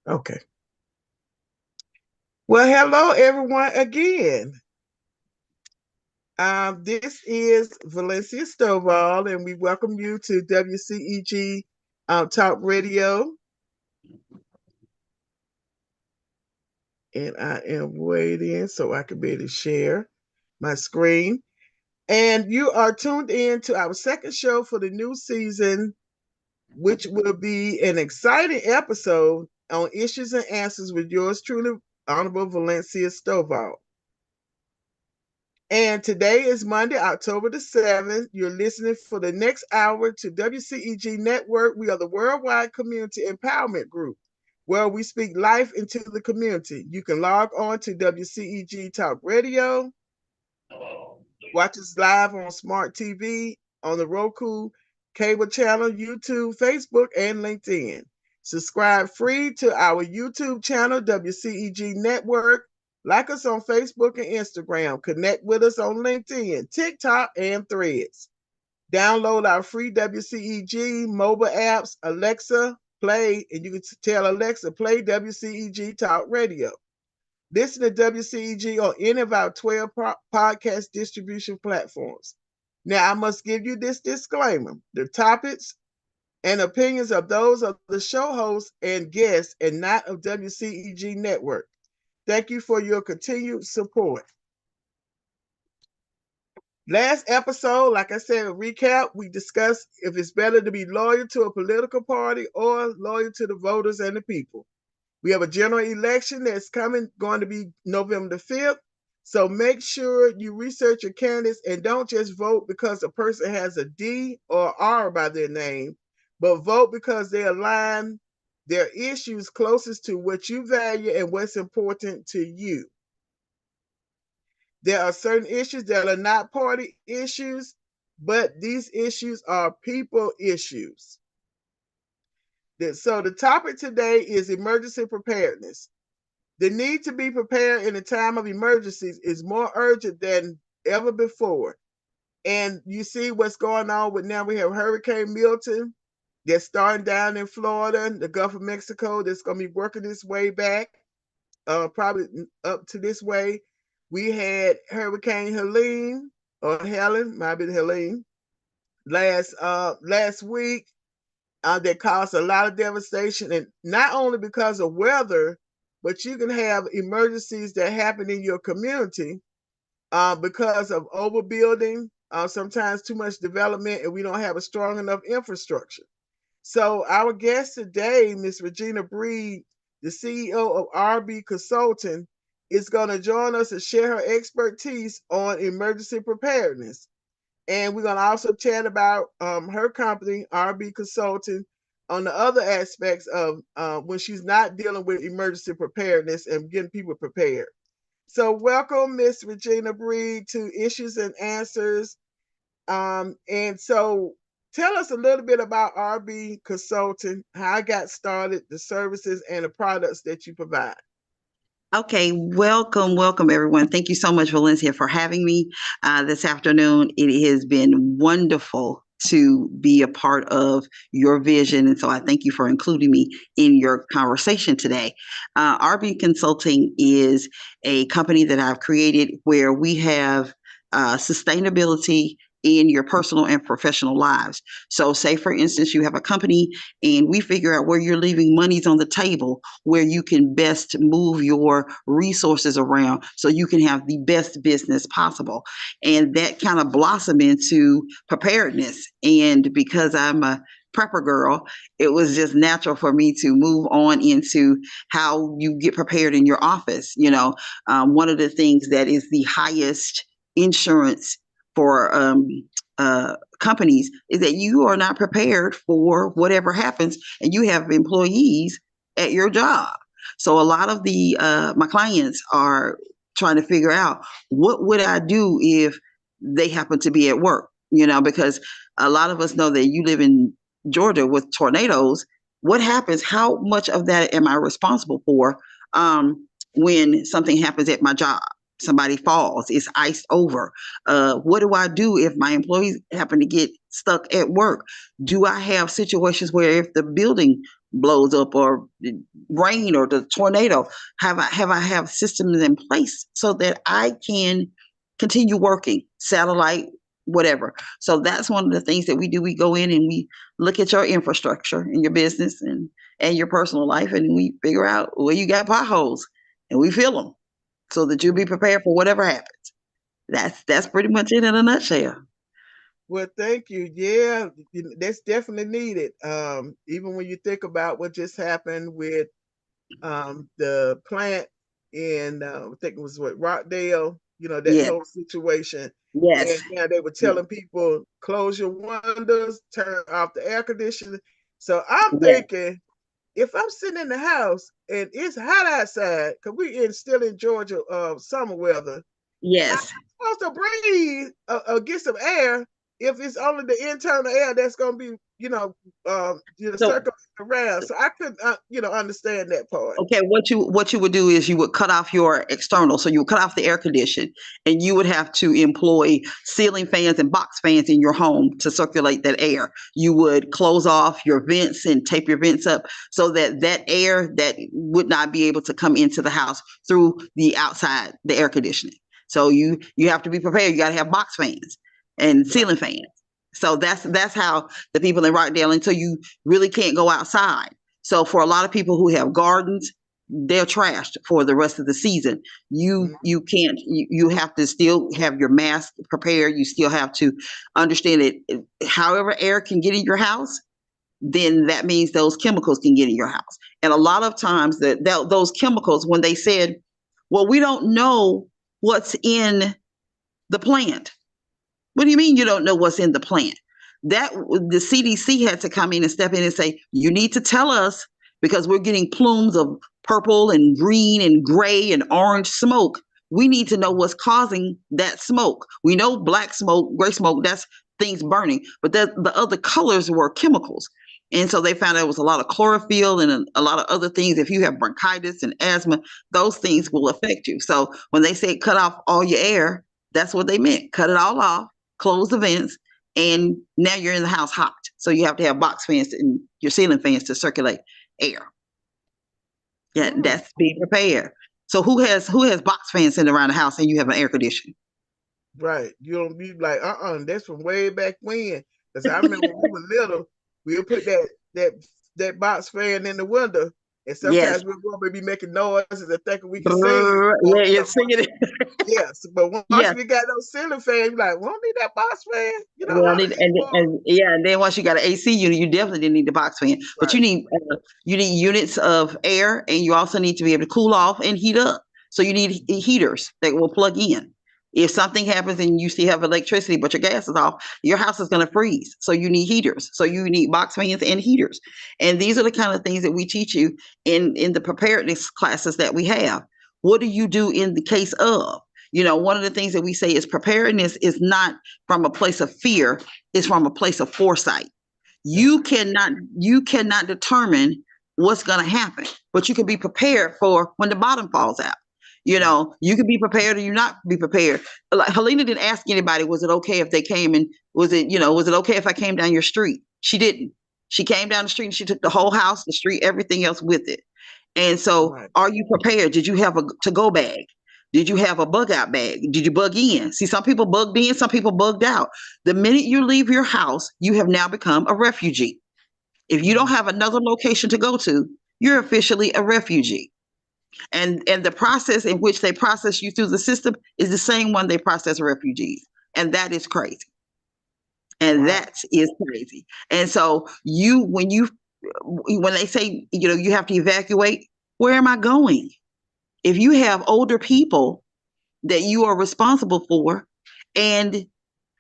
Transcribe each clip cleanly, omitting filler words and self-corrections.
Okay. Well, hello everyone again. This is Valencia Stovall, and we welcome you to WCEG Talk Radio. And I am waiting so I can be able to share my screen. And you are tuned in to our second show for the new season, which will be an exciting episode on issues and answers with yours truly, Honorable Valencia Stovall. And today is Monday, October the 7th. You're listening for the next hour to WCEG Network. We are the Worldwide Community Empowerment Group, where we speak life into the community. You can log on to WCEG Talk Radio, watch us live on Smart TV, on the Roku cable channel, YouTube, Facebook, and LinkedIn. Subscribe free to our YouTube channel, WCEG Network. Like us on Facebook and Instagram. Connect with us on LinkedIn, TikTok, and Threads. Download our free WCEG mobile apps, Alexa, play, and you can tell Alexa, play WCEG Talk Radio. Listen to WCEG on any of our 12 podcast distribution platforms. Now, I must give you this disclaimer. The topics and opinions of those of the show hosts and guests and not of WCEG Network. Thank you for your continued support. Last episode, like I said, a recap, we discussed if it's better to be loyal to a political party or loyal to the voters and the people. We have a general election that's going to be November the 5th. So make sure you research your candidates and don't just vote because a person has a D or R by their name, but vote because they align their issues closest to what you value and what's important to you. There are certain issues that are not party issues, but these issues are people issues. So the topic today is emergency preparedness. The need to be prepared in a time of emergencies is more urgent than ever before. And you see what's going on with now we have Hurricane Milton that's starting down in Florida, the Gulf of Mexico, that's going to be working its way back, probably up to this way. We had Hurricane Helene, or Helen, might be Helene, last week that caused a lot of devastation, and not only because of weather, but you can have emergencies that happen in your community because of overbuilding, sometimes too much development, and we don't have a strong enough infrastructure. So our guest today, Ms. Regina Breed, the CEO of RB Consulting, is going to join us and share her expertise on emergency preparedness. And we're going to also chat about her company, RB Consulting, on the other aspects of when she's not dealing with emergency preparedness and getting people prepared. So welcome, Miss Regina Breed, to Issues and Answers. And so tell us a little bit about RB Consulting, how I got started, the services and the products that you provide. Okay, welcome everyone. Thank you so much, Valencia, for having me this afternoon. It has been wonderful to be a part of your vision, and so I thank you for including me in your conversation today. RB Consulting is a company that I've created where we have sustainability in your personal and professional lives. So say, for instance, you have a company and we figure out where you're leaving monies on the table, where you can best move your resources around so you can have the best business possible. And that kind of blossomed into preparedness. And because I'm a prepper girl, it was just natural for me to move on into how you get prepared in your office. One of the things that is the highest insurance for companies is that you are not prepared for whatever happens, and you have employees at your job. So a lot of the my clients are trying to figure out, what would I do if they happen to be at work? Because a lot of us know that you live in Georgia with tornadoes. What happens? How much of that am I responsible for when something happens at my job? Somebody falls, it's iced over. What do I do if my employees happen to get stuck at work? Do I have situations where if the building blows up or rain or the tornado, have systems in place so that I can continue working, satellite, whatever. So that's one of the things that we do. We go in and we look at your infrastructure and your business and your personal life, and we figure out where you got potholes, and we fill them so that you'll be prepared for whatever happens. That's pretty much it in a nutshell. Well, thank you. Yeah, that's definitely needed. Even when you think about what just happened with the plant in, I think it was what, Rockdale, that Yes, whole situation. And yes, yeah, they were yes, telling people, close your windows, turn off the air conditioning. So I'm yes, thinking, if I'm sitting in the house and it's hot outside, because still in Georgia summer weather, yes. supposed to breathe or get some air if it's only the internal air that's going to be, So circulating around. So I couldn't, understand that part. okay, what you would do is you would cut off your external, so you would cut off the air condition, and you would have to employ ceiling fans and box fans in your home to circulate that air. You would close off your vents and tape your vents up so that that air that would not be able to come into the house through the outside, the air conditioning. So you have to be prepared. You got to have box fans and Right. ceiling fans. So that's how the people in Rockdale, until you really can't go outside. So for a lot of people who have gardens, they're trashed for the rest of the season. Mhm. You can't, you have to still have your mask prepared. You still have to understand it. However air can get in your house, then that means those chemicals can get in your house. And a lot of times those chemicals, when they said, well, we don't know what's in the plant. What do you mean you don't know what's in the plant? That the CDC had to come in and step in and say, you need to tell us, because we're getting plumes of purple and green and gray and orange smoke. We need to know what's causing that smoke. We know black smoke, gray smoke, that's things burning, but the other colors were chemicals. And so they found out it was a lot of chlorophyll and a lot of other things. If you have bronchitis and asthma, those things will affect you. So when they said cut off all your air, that's what they meant. Cut it all off, close the vents, and now you're in the house hot. So you have to have box fans and your ceiling fans to circulate air. Yeah, Mm, that's being prepared. So who has box fans sitting around the house and you have an air conditioner? right. You don't be like, that's from way back when. Because I remember when we were little, we'll put that box fan in the window, and Yes. sometimes we'll go be making noises and thinking we can sing. Yeah, you're singing it. Yes, but once Yes. we got those ceiling fans, like, we don't need that box fan. Well, How need, the heat warm. and yeah, and then once you got an AC unit, you definitely didn't need the box fan. But Right. you need units of air, and you also need to be able to cool off and heat up. So you need heaters that will plug in. If something happens and you still have electricity, but your gas is off, your house is going to freeze. So you need heaters. So you need box fans and heaters. And these are the kind of things that we teach you in the preparedness classes that we have. What do you do in the case of? One of the things that we say is preparedness is not from a place of fear, it's from a place of foresight. You Okay. cannot determine what's going to happen, but you can be prepared for when the bottom falls out. Right. You can be prepared or you not be prepared. Like Helena didn't ask anybody, was it okay if they came, and was it okay if I came down your street? She didn't. She came down the street and she took the whole house, the street, everything else with it. And so, Right. are you prepared? Did you have a to go bag? Did you have a bug out bag? Did you bug in? See, some people bugged in, some people bugged out. The minute you leave your house, you have now become a refugee. If you don't Mm, have another location to go to, you're officially a refugee. And the process in which they process you through the system is the same one they process refugees. And that is crazy. And wow. that is crazy. And so when they say, you have to evacuate, where am I going? If you have older people that you are responsible for, and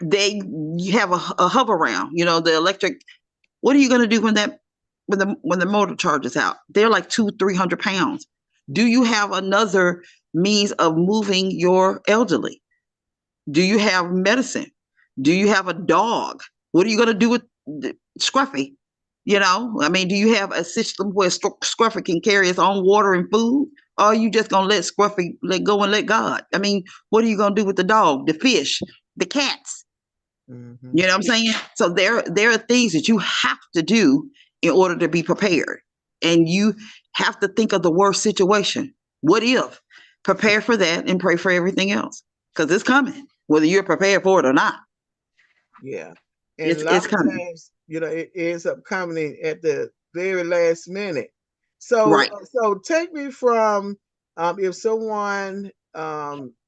you have a hover round, the electric, what are you going to do when the motor charges out? They're like 200-300 pounds. Do you have another means of moving your elderly? Do you have medicine? Do you have a dog? What are you going to do with Scruffy? I mean, do you have a system where Scruffy can carry his own water and food? Or are you just going to let Scruffy let go and let God? I mean, what are you going to do with the dog, the fish, the cats? Mm-hmm. You know what I'm saying? So there are things that you have to do in order to be prepared. And you have to think of the worst situation. What if? Prepare for that and pray for everything else. Because it's coming, whether you're prepared for it or not. Yeah. And a It's lot of coming. times, it ends up coming at the very last minute. So, Right. so take me from if someone,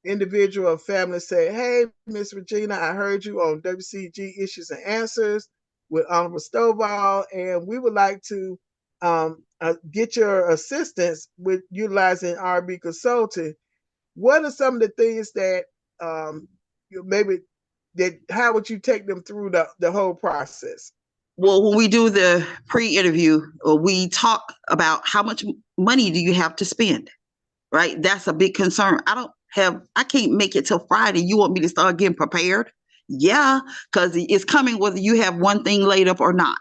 individual or family say, "Hey, Miss Regina, I heard you on WCG Issues and Answers with Honorable Stovall, and we would like to get your assistance with utilizing RB Consulting." What are some of the things that maybe that how would you take them through the whole process? Well, when we do the pre-interview, we talk about how much money do you have to spend, right? That's a big concern. I can't make it till Friday. You want me to start getting prepared? Yeah, because it's coming whether you have one thing laid up or not.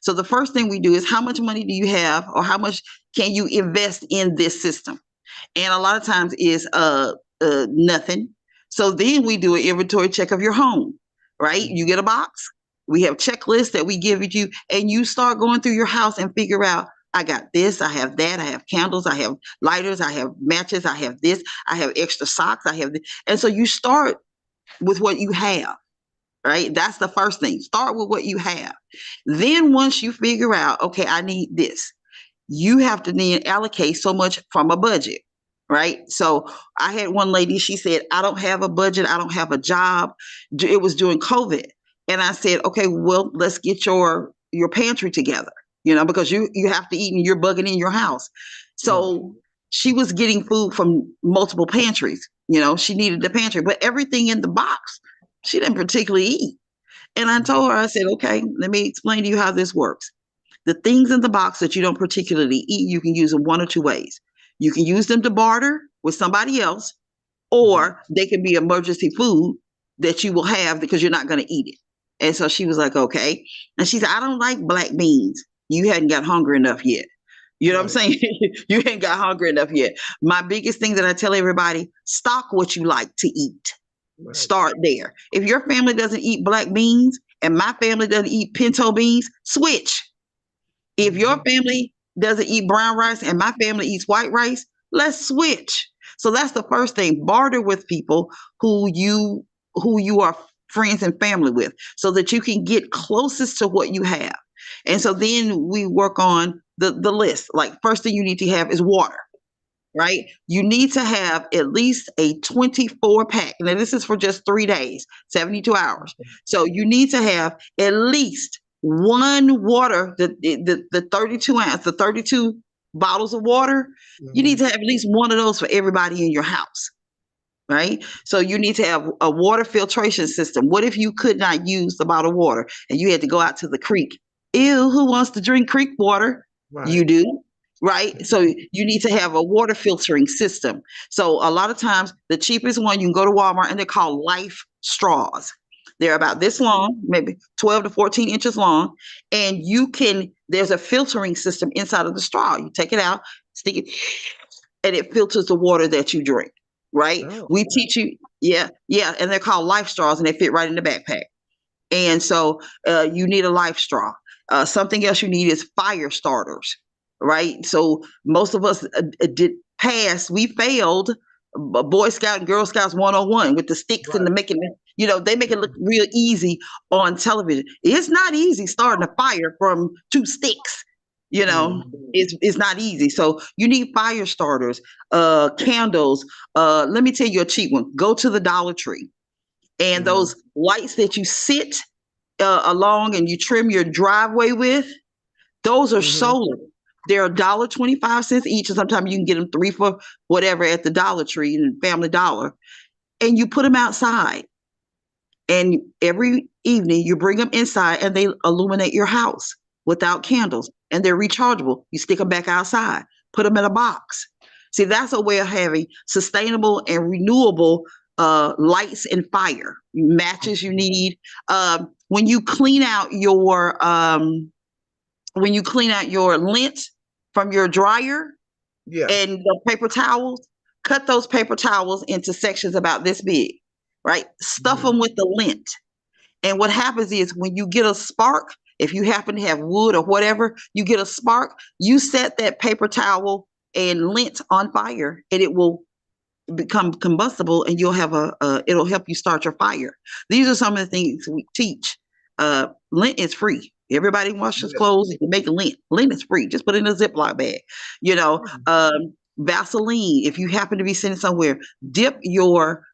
So the first thing we do is how much money do you have or how much can you invest in this system? And a lot of times is nothing. So then we do an inventory check of your home, right? You get a box. We have checklists that we give you, and you start going through your house and figure out. I got this, I have that, I have candles, I have lighters, I have matches, I have this, I have extra socks, I have this. And so you start with what you have, right? That's the first thing. Start with what you have. Then once you figure out, okay, I need this, you have to then allocate so much from a budget, right? So I had one lady, she said, I don't have a budget, I don't have a job. It was during COVID. And I said, okay, well, let's get your pantry together, because you have to eat and you're bugging in your house. Right. So she was getting food from multiple pantries. She needed the pantry, but everything in the box, she didn't particularly eat. And I told her, I said, okay, let me explain to you how this works. The things in the box that you don't particularly eat, you can use them one or two ways. You can use them to barter with somebody else, Mhm. or they can be emergency food that you will have because you're not going to eat it. And so she was like, okay. And she said, I don't like black beans. You hadn't got hungry enough yet. You know what I'm Right. saying? You ain't got hungry enough yet. My biggest thing that I tell everybody, stock what you like to eat. Right. Start there. If your family doesn't eat black beans and my family doesn't eat pinto beans, switch. If your Mhm. family doesn't eat brown rice and my family eats white rice, let's switch. So that's the first thing. Barter with people who you are friends and family with so that you can get closest to what you have. And so then we work on the list. Like first thing you need to have is water, right? You need to have at least a 24 pack. Now, this is for just 3 days, 72 hours. So you need to have at least one water, the 32 ounce, the 32 bottles of water. You need Mhm. to have at least one of those for everybody in your house, right? So you need to have a water filtration system. What if you could not use the bottled water and you had to go out to the creek? Ew, who wants to drink creek water? You Right. do, right? So you need to have a water filtering system. So a lot of times the cheapest one, you can go to Walmart and they're called life straws. They're about this long, maybe 12 to 14 inches long. And there's a filtering system inside of the straw. You take it out, stick it, and it filters the water that you drink, right? Oh, We okay. teach you, yeah, yeah, and they're called life straws and they fit right in the backpack. And so you need a life straw. Something else you need is fire starters, right? So most of us did pass, we failed Boy Scout and Girl Scouts 101 with the sticks and Right. the making, they make it look real easy on television. It's not easy starting a fire from two sticks. Mhm. It's not easy. So you need fire starters, candles. Let me tell you a cheap one. Go to the Dollar Tree and Mhm. those lights that you sit along and you trim your driveway with, those are Mhm. solar. They're $1.25 each, and sometimes you can get them three for whatever at the Dollar Tree and Family Dollar. And you put them outside. And every evening you bring them inside and they illuminate your house without candles. And they're rechargeable. You stick them back outside, put them in a box. See, that's a way of having sustainable and renewable lights and fire. Matches you need. When you clean out your lint from your dryer Yeah. and the paper towels, cut those paper towels into sections about this big, right? Stuff Mhm. them with the lint And what happens is when you get a spark, if you happen to have wood or whatever, you get a spark, you set that paper towel and lint on fire, and it will become combustible, and you'll have it'll help you start your fire. These are some of the things we teach. Lint is free. Everybody washes Yeah. clothes. You can make lint. Lint is free. Just put it in a Ziploc bag. You know, Vaseline. If you happen to be sitting somewhere, dip your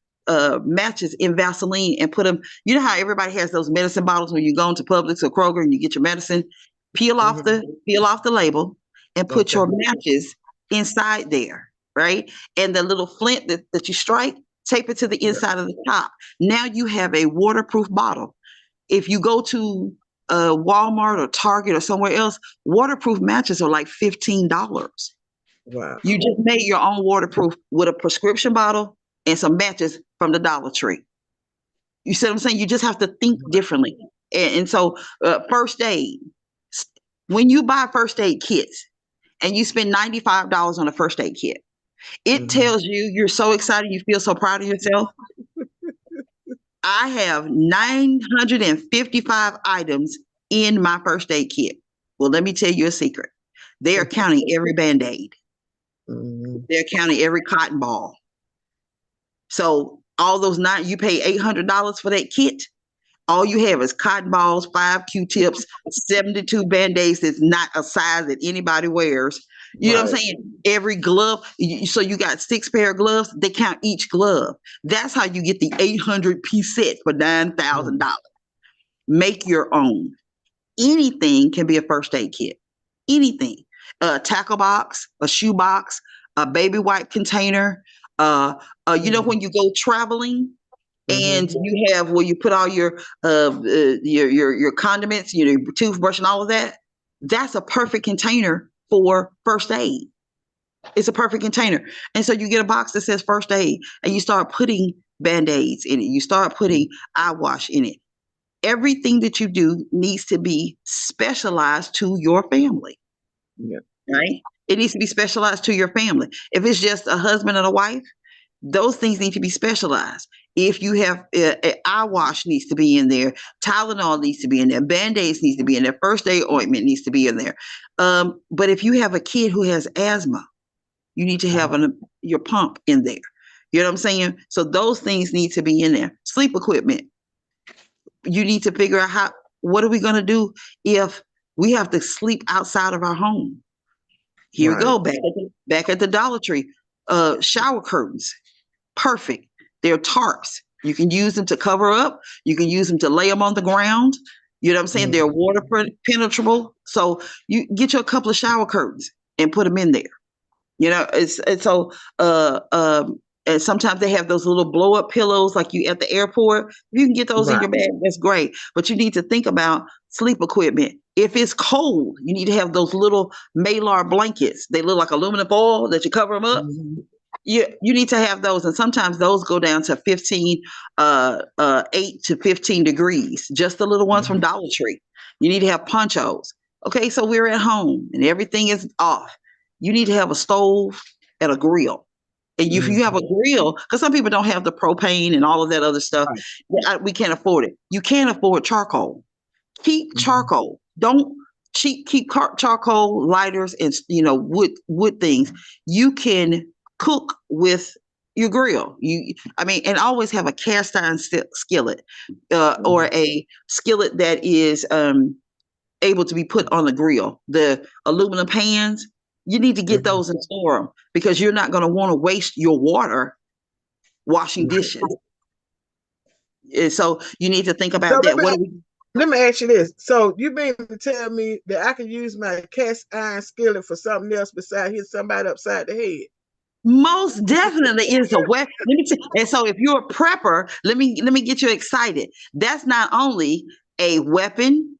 matches in Vaseline and put them. You know how everybody has those medicine bottles when you go into Publix or Kroger and you get your medicine. Peel off the label and put Okay. your matches inside there, right? And the little flint that you strike, tape it to the inside of the top. Now you have a waterproof bottle. If you go to Walmart or Target or somewhere else, waterproof matches are like $15. Wow. You just made your own waterproof with a prescription bottle and some matches from the Dollar Tree. You see what I'm saying? You just have to think differently. And so first aid, when you buy first aid kits and you spend $95 on a first aid kit, it tells you you're so excited, you feel so proud of yourself. I have 955 items in my first aid kit. Well, let me tell you a secret. They are counting every Band-Aid. They're counting every cotton ball. So all those you pay $800 for that kit. All you have is cotton balls, 5 Q-tips, 72 Band-Aids that's not a size that anybody wears. You know what I'm saying? Every glove. So you got 6 pair of gloves. They count each glove. That's how you get the 800-piece set for $9,000. Make your own. Anything can be a first aid kit. Anything. A tackle box, a shoe box, a baby wipe container. You know, when you go traveling, and you have where you put all your condiments, your toothbrush and all of that. That's a perfect container for first aid. It's a perfect container. And so you get a box that says first aid and you start putting Band-Aids in it. You start putting eye wash in it. Everything that you do needs to be specialized to your family. Yeah. Right? It needs to be specialized to your family. If it's just a husband and a wife, those things need to be specialized. If you have eye wash needs to be in there, Tylenol needs to be in there, Band-Aids needs to be in there, first aid ointment needs to be in there. But if you have a kid who has asthma, you need to have your pump in there. You know what I'm saying? So those things need to be in there. Sleep equipment. You need to figure out what are we going to do if we have to sleep outside of our home? Here we go, back at the Dollar Tree. Shower curtains. Perfect. They're tarps. You can use them to cover up. You can use them to lay them on the ground. You know what I'm saying? They're water penetrable. So you get you a couple of shower curtains and put them in there. You know, and sometimes they have those little blow up pillows like you at the airport. If you can get those in your bag, that's great. But you need to think about sleep equipment. If it's cold, you need to have those little Malar blankets. They look like aluminum foil that you cover them up. You need to have those, and sometimes those go down to 8 to 15 degrees. Just the little ones from Dollar Tree. You need to have ponchos. Okay, so we're at home and everything is off. You need to have a stove and a grill. And if you have a grill, because some people don't have the propane and all of that other stuff, we can't afford it. You can't afford charcoal. Keep charcoal. Don't keep charcoal, lighters, and wood things. You can cook with your grill. And always have a cast iron skillet or a skillet that is able to be put on the grill. The aluminum pans, you need to get those and store them because you're not going to want to waste your water washing dishes. And so you need to think about that. Let me ask you this. So you mean to tell me that I can use my cast iron skillet for something else besides hit somebody upside the head? Most definitely is a weapon. And so if you're a prepper, let me get you excited. That's not only a weapon.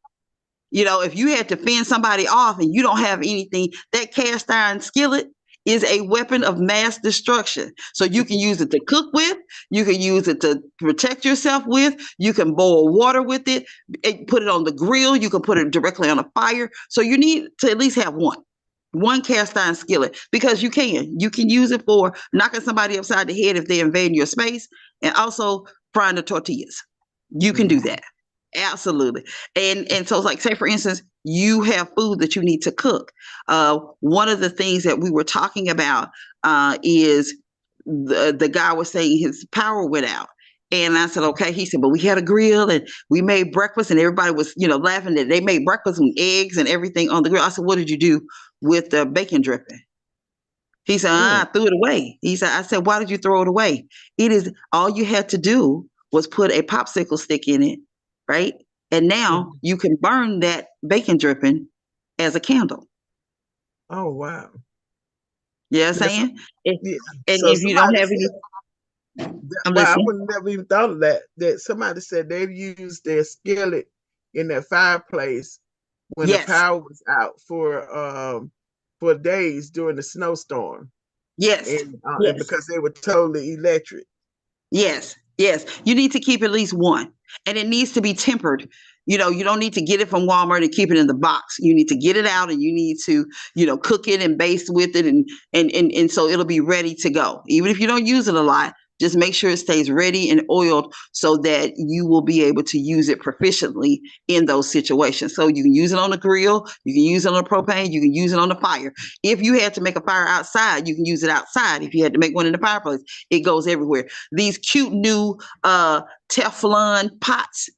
You know, if you had to fend somebody off and you don't have anything, that cast iron skillet is a weapon of mass destruction. So you can use it to cook with, you can use it to protect yourself with, you can boil water with it, put it on the grill, you can put it directly on a fire. So you need to at least have one cast iron skillet because you can use it for knocking somebody upside the head if they invade your space and also frying the tortillas. You can do that. Absolutely. And so it's like, say for instance, you have food that you need to cook. One of the things that we were talking about is the guy was saying his power went out. And I said, okay. He said, but we had a grill and we made breakfast and everybody was, laughing that they made breakfast and eggs and everything on the grill. I said, what did you do with the bacon dripping? He said, I threw it away. I said, why did you throw it away? It is all you had to do was put a popsicle stick in it, right? And now you can burn that bacon dripping as a candle. Oh, wow. You know what I'm saying? And So if you don't have any, I'm I listening. would never even thought of that. That somebody said they've used their skillet in their fireplace when the power was out for days during the snowstorm. Yes. And because they were totally electric. Yes. Yes. You need to keep at least one. And it needs to be tempered. You don't need to get it from Walmart and keep it in the box. You need to get it out and you need to, cook it and baste with it and so it'll be ready to go. Even if you don't use it a lot, just make sure it stays ready and oiled so that you will be able to use it proficiently in those situations. So you can use it on the grill, you can use it on the propane, you can use it on the fire. If you had to make a fire outside, you can use it outside. If you had to make one in the fireplace, it goes everywhere. These cute new Teflon pots,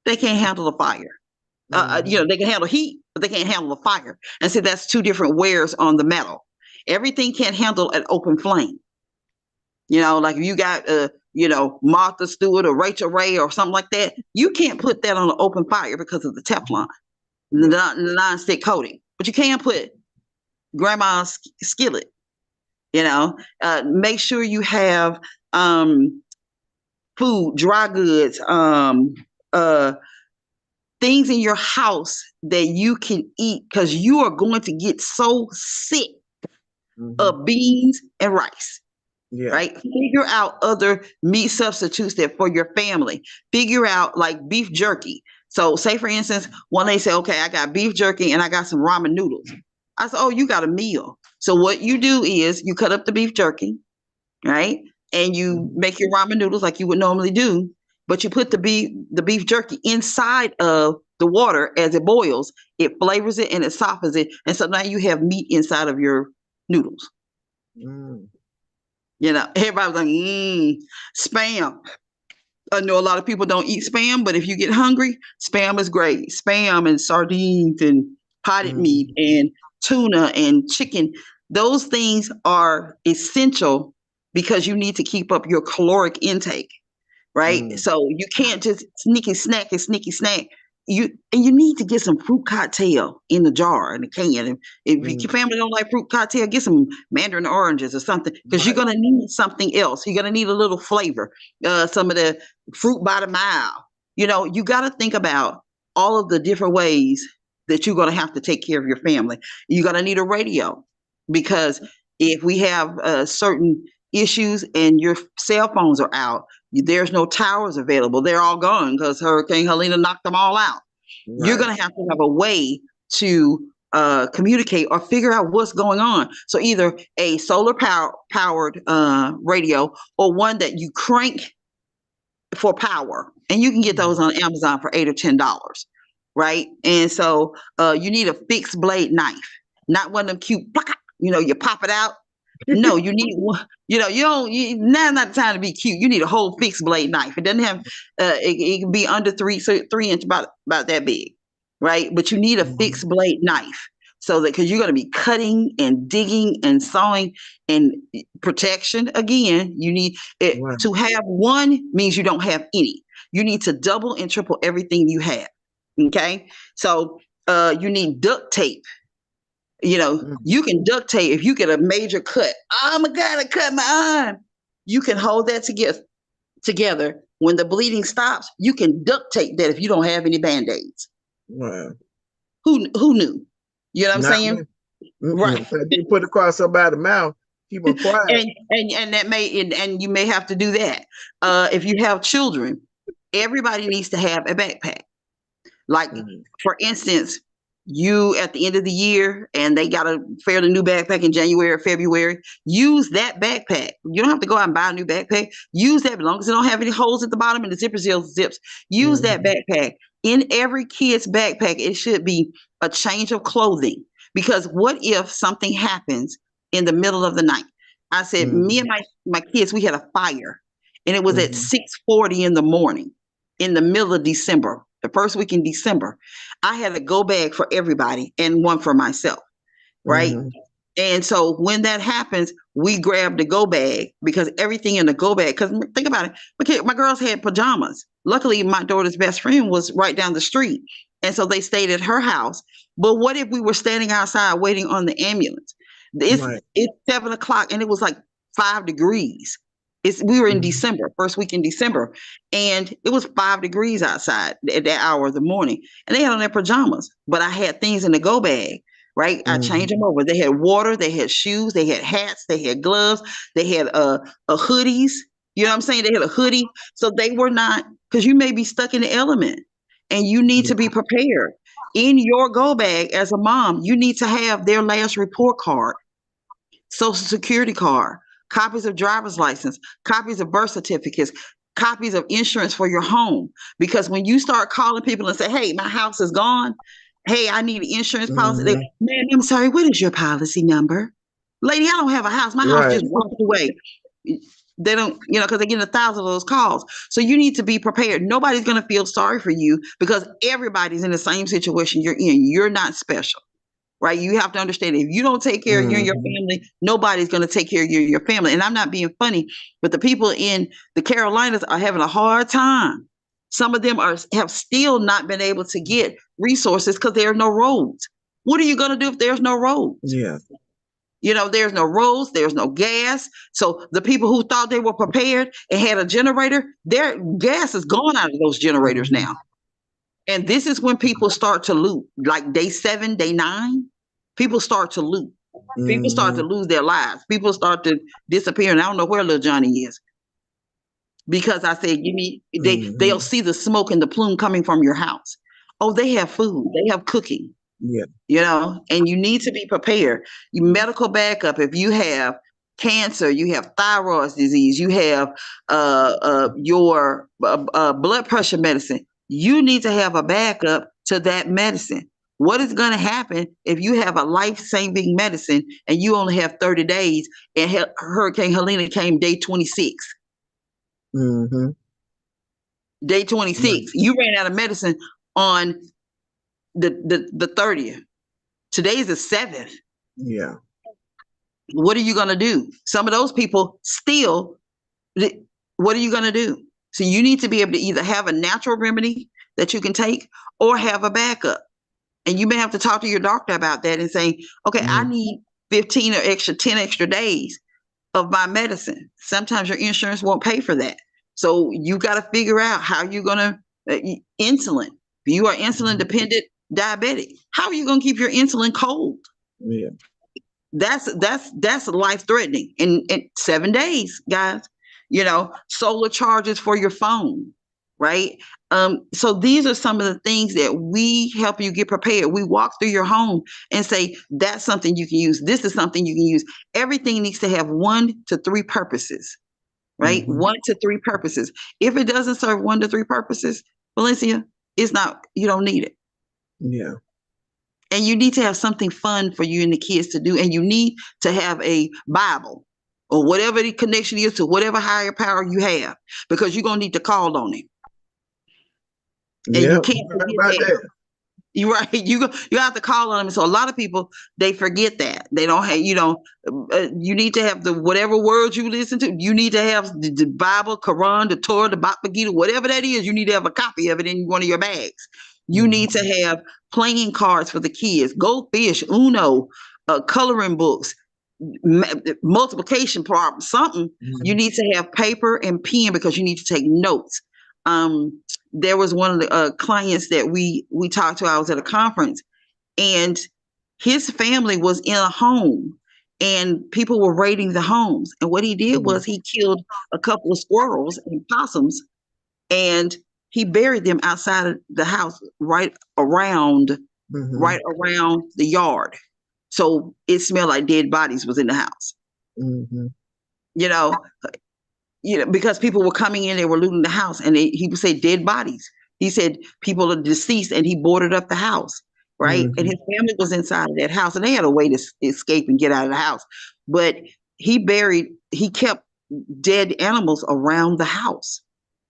they can't handle the fire. They can handle heat, but they can't handle the fire. And so that's two different wears on the metal. Everything can't handle an open flame. Like if you got, Martha Stewart or Rachel Ray or something like that, you can't put that on an open fire because of the Teflon, the non-stick coating. But you can put grandma's skillet, make sure you have food, dry goods, things in your house that you can eat because you are going to get so sick of beans and rice. Yeah. Right. Figure out other meat substitutes that for your family. Figure out like beef jerky. So say for instance, one day say, okay, I got beef jerky and I got some ramen noodles. I said, oh, you got a meal. So what you do is you cut up the beef jerky, right? And you make your ramen noodles like you would normally do, but you put the beef jerky inside of the water as it boils. It flavors it and it softens it. And so now you have meat inside of your noodles. Everybody's like, spam. I know a lot of people don't eat spam, but if you get hungry, spam is great. Spam and sardines and potted meat and tuna and chicken. Those things are essential because you need to keep up your caloric intake, right? So you can't just sneaky snack. You need to get some fruit cocktail in the jar, in the can. If your family don't like fruit cocktail, get some mandarin oranges or something because you're gonna need something else. You're gonna need a little flavor. Some of the fruit by the mile. You got to think about all of the different ways that you're gonna have to take care of your family. You're gonna need a radio because if we have certain issues and your cell phones are out, there's no towers available. They're all gone because Hurricane Helena knocked them all out. Right. You're going to have a way to communicate or figure out what's going on. So either a solar powered radio or one that you crank for power. And you can get those on Amazon for $8 or $10. Right. And so you need a fixed blade knife, not one of them cute, you pop it out. No, you need one. Now's not the time to be cute. You need a whole fixed blade knife. It doesn't have. It can be under 3 inch, about that big, right? But you need a fixed blade knife so that because you're going to be cutting and digging and sawing and protection. Again, you need it to have one means you don't have any. You need to double and triple everything you have. Okay, so you need duct tape. You can duct tape if you get a major cut. Oh my God, I cut my arm. You can hold that together. When the bleeding stops, you can duct tape that if you don't have any Band-Aids. Wow. Who knew? You know what I'm saying? Right. You put across somebody's mouth, keep them quiet. and that and you may have to do that. If you have children, everybody needs to have a backpack. Like, for instance, you at the end of the year and they got a fairly new backpack in January or February, use that backpack. You don't have to go out and buy a new backpack. Use that as long as it don't have any holes at the bottom and the zipper zips. Use that backpack in every kid's backpack, it should be a change of clothing. Because what if something happens in the middle of the night? I said, me and my kids, we had a fire, and it was at 6:40 in the morning in the middle of December, the first week in December. I had a go bag for everybody and one for myself, right? And so when that happens, we grab the go bag because everything in the go bag, because think about it, my girls had pajamas. Luckily, my daughter's best friend was right down the street. And so they stayed at her house. But what if we were standing outside waiting on the ambulance? It's 7 o'clock and it was like 5 degrees. We were in December, first week in December, and it was 5 degrees outside at that hour of the morning. And they had on their pajamas, but I had things in the go bag. Right, I changed them over. They had water, they had shoes, they had hats, they had gloves, they had a hoodies. You know what I'm saying? They had a hoodie, so they were not, because you may be stuck in the element, and you need to be prepared. In your go bag as a mom, you need to have their last report card, social security card, copies of driver's license, copies of birth certificates, copies of insurance for your home. Because when you start calling people and say, "Hey, my house is gone. Hey, I need an insurance policy." Man, I'm sorry, what is your policy number? Lady, I don't have a house. My house just walked away. They don't, because they get 1,000 of those calls. So you need to be prepared. Nobody's going to feel sorry for you because everybody's in the same situation you're in. You're not special, right? You have to understand, if you don't take care of you and your family, nobody's going to take care of you and your family. And I'm not being funny, but the people in the Carolinas are having a hard time. Some of them have still not been able to get resources because there are no roads. What are you going to do if there's no roads? Yeah. There's no roads, there's no gas. So the people who thought they were prepared and had a generator, their gas is gone out of those generators now. And this is when people start to loot, like day 7, day 9, people start to loot. People start to lose their lives. People start to disappear. And I don't know where little Johnny is. Because I said, they'll see the smoke and the plume coming from your house. Oh, they have food. They have cooking. Yeah. And you need to be prepared. Your medical backup, if you have cancer, you have thyroid disease, you have your blood pressure medicine, you need to have a backup to that medicine. What is going to happen if you have a life-saving medicine and you only have 30 days and Hurricane Helene came day 26? Day 26. You ran out of medicine on the 30th. Today's the 7th. Yeah. What are you going to do? Some of those people still, what are you going to do? So you need to be able to either have a natural remedy that you can take or have a backup. And you may have to talk to your doctor about that and say, okay, I need 10 extra days of my medicine. Sometimes your insurance won't pay for that. So you got to figure out how you're going to, insulin. If you are insulin dependent diabetic, how are you going to keep your insulin cold? Yeah. That's life threatening in 7 days, guys. Solar charges for your phone, right? So these are some of the things that we help you get prepared. We walk through your home and say, that's something you can use. This is something you can use. Everything needs to have 1 to 3 purposes, right? 1 to 3 purposes. If it doesn't serve 1 to 3 purposes, Valencia, you don't need it. Yeah. And you need to have something fun for you and the kids to do. And you need to have a Bible or whatever the connection is to whatever higher power you have, because you're going to need to call on it. And you can't forget that. You're right. You have to call on them. So a lot of people, they forget that. They don't have, you need to have whatever words you listen to. You need to have the Bible, Quran, the Torah, the Bhagavad Gita, whatever that is. You need to have a copy of it in one of your bags. You need to have playing cards for the kids, Go Fish, Uno, coloring books, multiplication problems, something. You need to have paper and pen because you need to take notes. There was one of the clients that we talked to. I was at a conference, and his family was in a home, and people were raiding the homes. And what he did was he killed a couple of squirrels and possums, and he buried them outside of the house, right around the yard. So it smelled like dead bodies was in the house. Because people were coming in, they were looting the house, and he would say dead bodies. He said people are deceased and he boarded up the house, right? And his family was inside of that house and they had a way to escape and get out of the house. But he kept dead animals around the house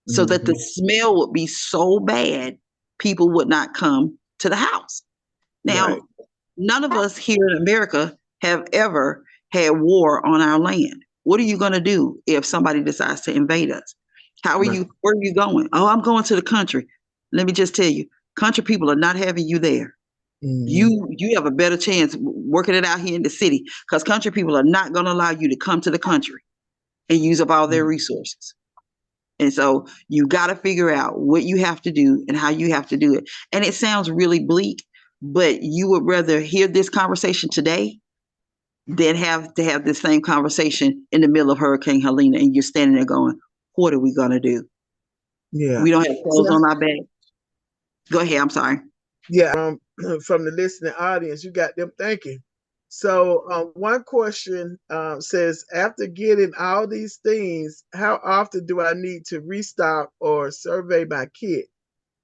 so that the smell would be so bad, people would not come to the house. Now, Right. none of us here in America have ever had war on our land. What are you going to do if somebody decides to invade us? Where are you going? Oh, I'm going to the country. Let me just tell you, country people are not having you there. You have a better chance working it out here in the city because country people are not going to allow you to come to the country and use up all their resources. And so you got to figure out what you have to do and how you have to do it. And it sounds really bleak, but you would rather hear this conversation today than have to have this same conversation in the middle of Hurricane Helene and you're standing there going, what are we going to do? Yeah. We don't have clothes on our back. Go ahead. I'm sorry. Yeah. From the listening audience, you got them thinking. So one question says, after getting all these things, how often do I need to restock or survey my kit?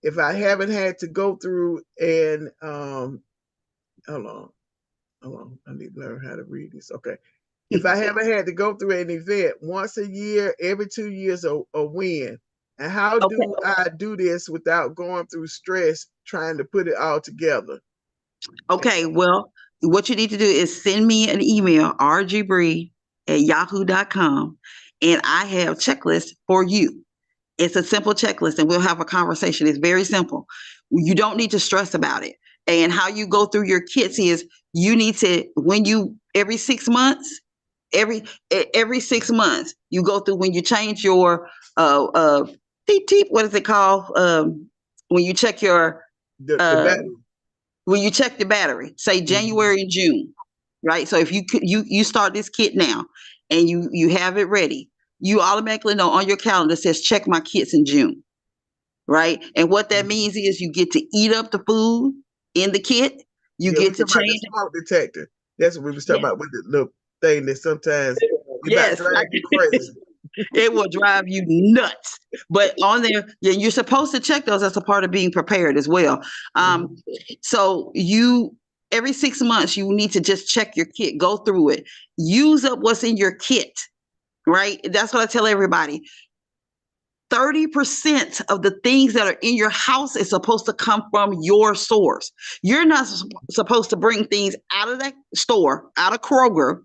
If I haven't had to go through and hold on, I need to learn how to read this. Okay. If I haven't had to go through an event once a year, every 2 years, or when? And how do I do this without going through stress trying to put it all together? Okay, well, what you need to do is send me an email, rgbree@yahoo.com, and I have checklists for you. It's a simple checklist, and we'll have a conversation. It's very simple. You don't need to stress about it. And how you go through your kits is you need to, every 6 months, every 6 months, you go through when you change your what is it called? When you check your the battery. When you check the battery, say January and June, right? So if you start this kit now and you have it ready, you automatically know on your calendar says check my kits in June, right? And what that means is you get to eat up the food in the kit. You get to change the smoke detector. That's what we was talking about with the little thing that sometimes yes, drive you crazy. It will drive you nuts. But on there, you're supposed to check those as a part of being prepared as well. So every 6 months, you need to just check your kit, go through it, use up what's in your kit, right? That's what I tell everybody. 30% of the things that are in your house is supposed to come from your source. You're not supposed to bring things out of that store, out of Kroger,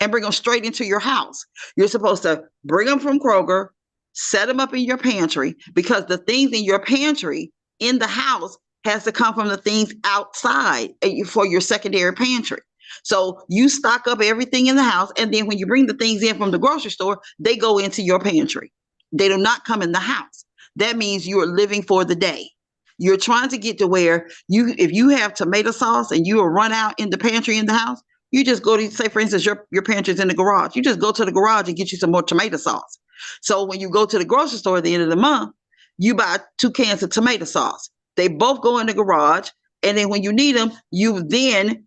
and bring them straight into your house. You're supposed to bring them from Kroger, set them up in your pantry, because the things in your pantry in the house has to come from the things outside for your secondary pantry. So you stock up everything in the house, and then when you bring the things in from the grocery store, they go into your pantry. They do not come in the house. That means you are living for the day. You're trying to get to where if you have tomato sauce and you will run out in the pantry in the house, you just go to, say, for instance, your pantry's in the garage. You just go to the garage and get you some more tomato sauce. So when you go to the grocery store at the end of the month, you buy 2 cans of tomato sauce. They both go in the garage. And then when you need them, you then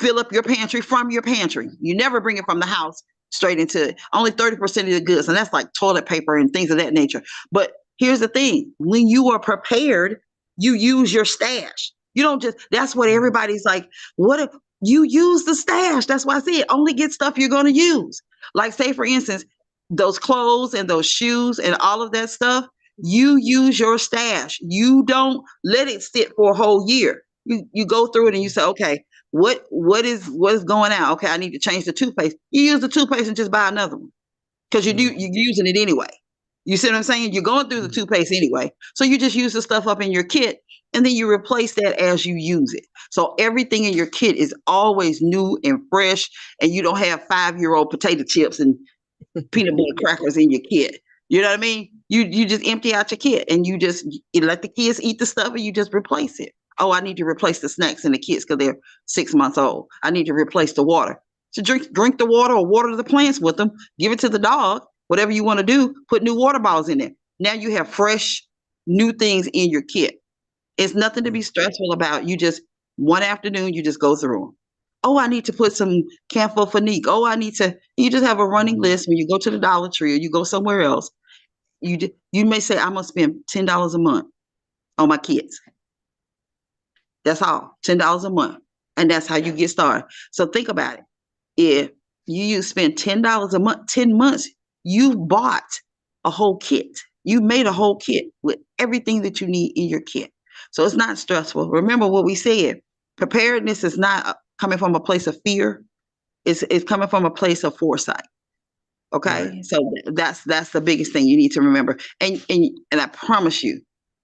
fill up your pantry from your pantry. You never bring it from the house straight into it. Only 30% of the goods. And that's like toilet paper and things of that nature. But here's the thing. When you are prepared, you use your stash. You don't just, that's what everybody's like, what if you use the stash? That's why I say only get stuff you're going to use. Like, say, for instance, those clothes and those shoes and all of that stuff, you use your stash. You don't let it sit for a whole year. You go through it and you say, okay, what is going out? Okay, I need to change the toothpaste. You use the toothpaste and just buy another one because you're using it anyway. You see what I'm saying? You're going through the toothpaste anyway. So you just use the stuff up in your kit and then you replace that as you use it. So everything in your kit is always new and fresh, and you don't have 5-year-old potato chips and peanut butter crackers in your kit. You know what I mean? You just empty out your kit and you let the kids eat the stuff and you just replace it. Oh, I need to replace the snacks in the kids because they're 6 months old. I need to replace the water. So drink the water or water the plants with them. Give it to the dog. Whatever you want to do, put new water bottles in there. Now you have fresh, new things in your kit. It's nothing to be stressful about. You just, one afternoon, you just go through them. Oh, I need to put some camphor finique. Oh, you just have a running list when you go to the Dollar Tree or you go somewhere else. You may say, I'm going to spend $10 a month. on my kids. That's all, $10 a month. And that's how you get started. So think about it. If you spend $10 a month, 10 months, you bought a whole kit. You made a whole kit with everything that you need in your kit. So it's not stressful. Remember what we said. Preparedness is not coming from a place of fear. It's coming from a place of foresight. Okay. Right. So that's the biggest thing you need to remember. And I promise you,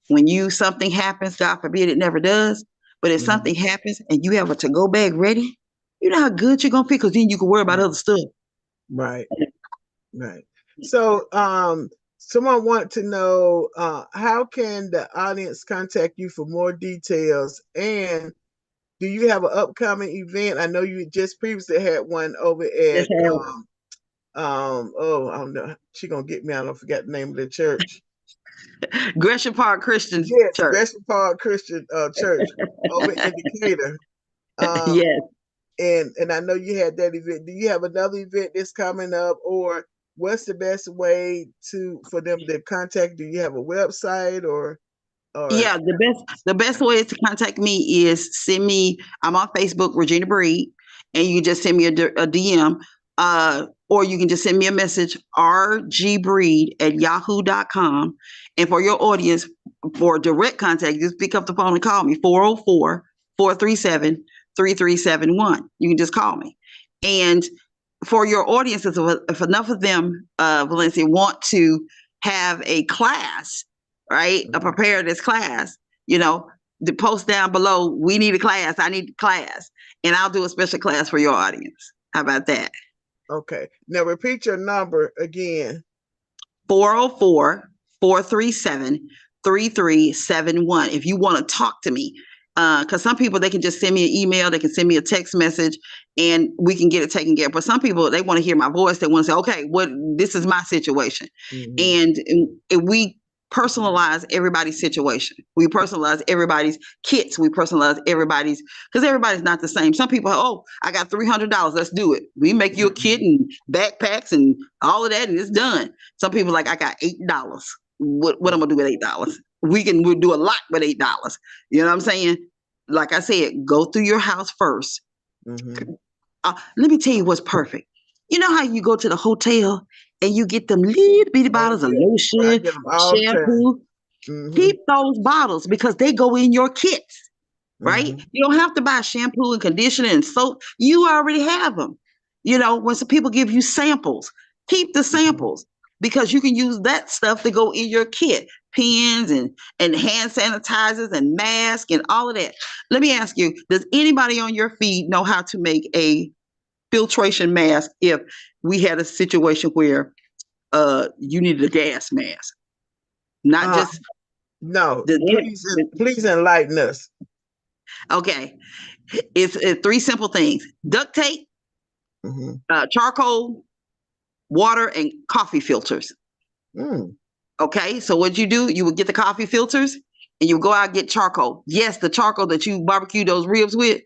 when something happens, God forbid it never does, but if something happens and you have a to-go bag ready, you know how good you're gonna feel, because then you can worry about other stuff. Right. Right. So someone want to know how can the audience contact you for more details, and do you have an upcoming event? I know you just previously had one over at oh, I don't know. She gonna get me. I don't forget the name of the church. Gresham Park Christian Yes, Church. Gresham Park Christian Church over in Decatur. Yes. And I know you had that event. Do you have another event that's coming up, or what's the best way for them to contact? Do you have a website or? Yeah, the best way to contact me is send me. I'm on Facebook, Regina Breed, and you just send me a DM, or you can just send me a message, rgbreed@yahoo.com. And for your audience, for direct contact, just pick up the phone and call me, 404-437-3371. You can just call me. And for your audience, if enough of them, Valencia, want to have a class, right? A preparedness class, the post down below, we need a class, I need a class, and I'll do a special class for your audience. How about that? Okay. Now repeat your number again. 404-437-3371. If you want to talk to me, because some people, they can just send me an email, they can send me a text message, and we can get it taken care of. But some people, they want to hear my voice. They want to say, okay, this is my situation. And we personalize everybody's situation. We personalize everybody's kits. We personalize everybody's, because everybody's not the same. Some people, oh, I got $300. Let's do it. We make you a kit and backpacks and all of that, and it's done. Some people like, I got $8. What I'm gonna do with $8? We'll do a lot with $8. You know what I'm saying? Like I said, go through your house first. Let me tell you what's perfect. You know how you go to the hotel and you get them little bitty bottles of lotion, shampoo? Keep those bottles, because they go in your kits, right? You don't have to buy shampoo and conditioner and soap. You already have them. When some people give you samples, keep the samples, because you can use that stuff to go in your kit. Pens and hand sanitizers and masks and all of that. Let me ask you, does anybody on your feed know how to make a filtration mask if we had a situation where you needed a gas mask? Not just no. Please enlighten us. Okay, it's 3 simple things: duct tape, charcoal, water, and coffee filters. Okay, so what you do, you would get the coffee filters and you go out and get charcoal. Yes, the charcoal that you barbecue those ribs with,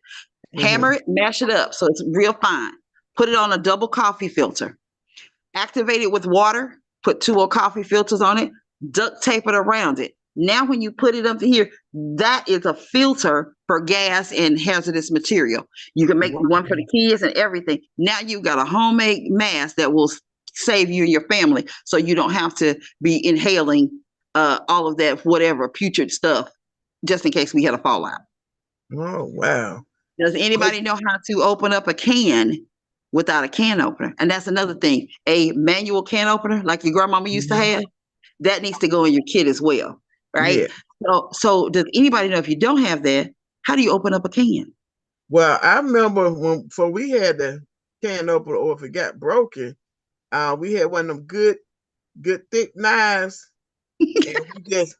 hammer it, mash it up so it's real fine. Put it on a double coffee filter. Activate it with water, put 2 more coffee filters on it, duct tape it around it. Now, when you put it up to here, that is a filter for gas and hazardous material. You can make one for the kids and everything. Now you've got a homemade mask that will save you and your family, so you don't have to be inhaling all of that, whatever, putrid stuff, just in case we had a fallout. Oh, wow. Does anybody know how to open up a can without a can opener? And that's another thing. A manual can opener, like your grandmama used to have, that needs to go in your kit as well, right? Yeah. So does anybody know, if you don't have that, how do you open up a can? Well, I remember before we had the can opener, or if it got broken, we had one of them good thick knives, and we just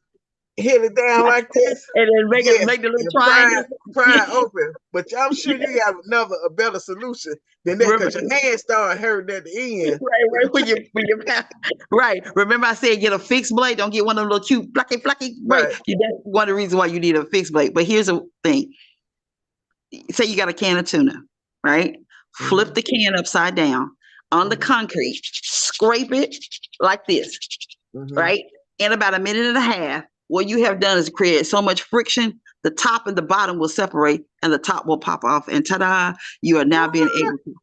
hit it down like this, and then make the little triangle, pry open. But I'm sure you got a better solution than that, because your hands start hurting at the end. Right. When you right. Remember, I said get a fixed blade. Don't get one of them little cute flucky. Right. That's one of the reasons why you need a fixed blade. But here's the thing: say you got a can of tuna, right? Flip the can upside down on the concrete, scrape it like this, right? In about a minute and a half, what you have done is create so much friction, the top and the bottom will separate and the top will pop off. And ta-da, you are now being able to.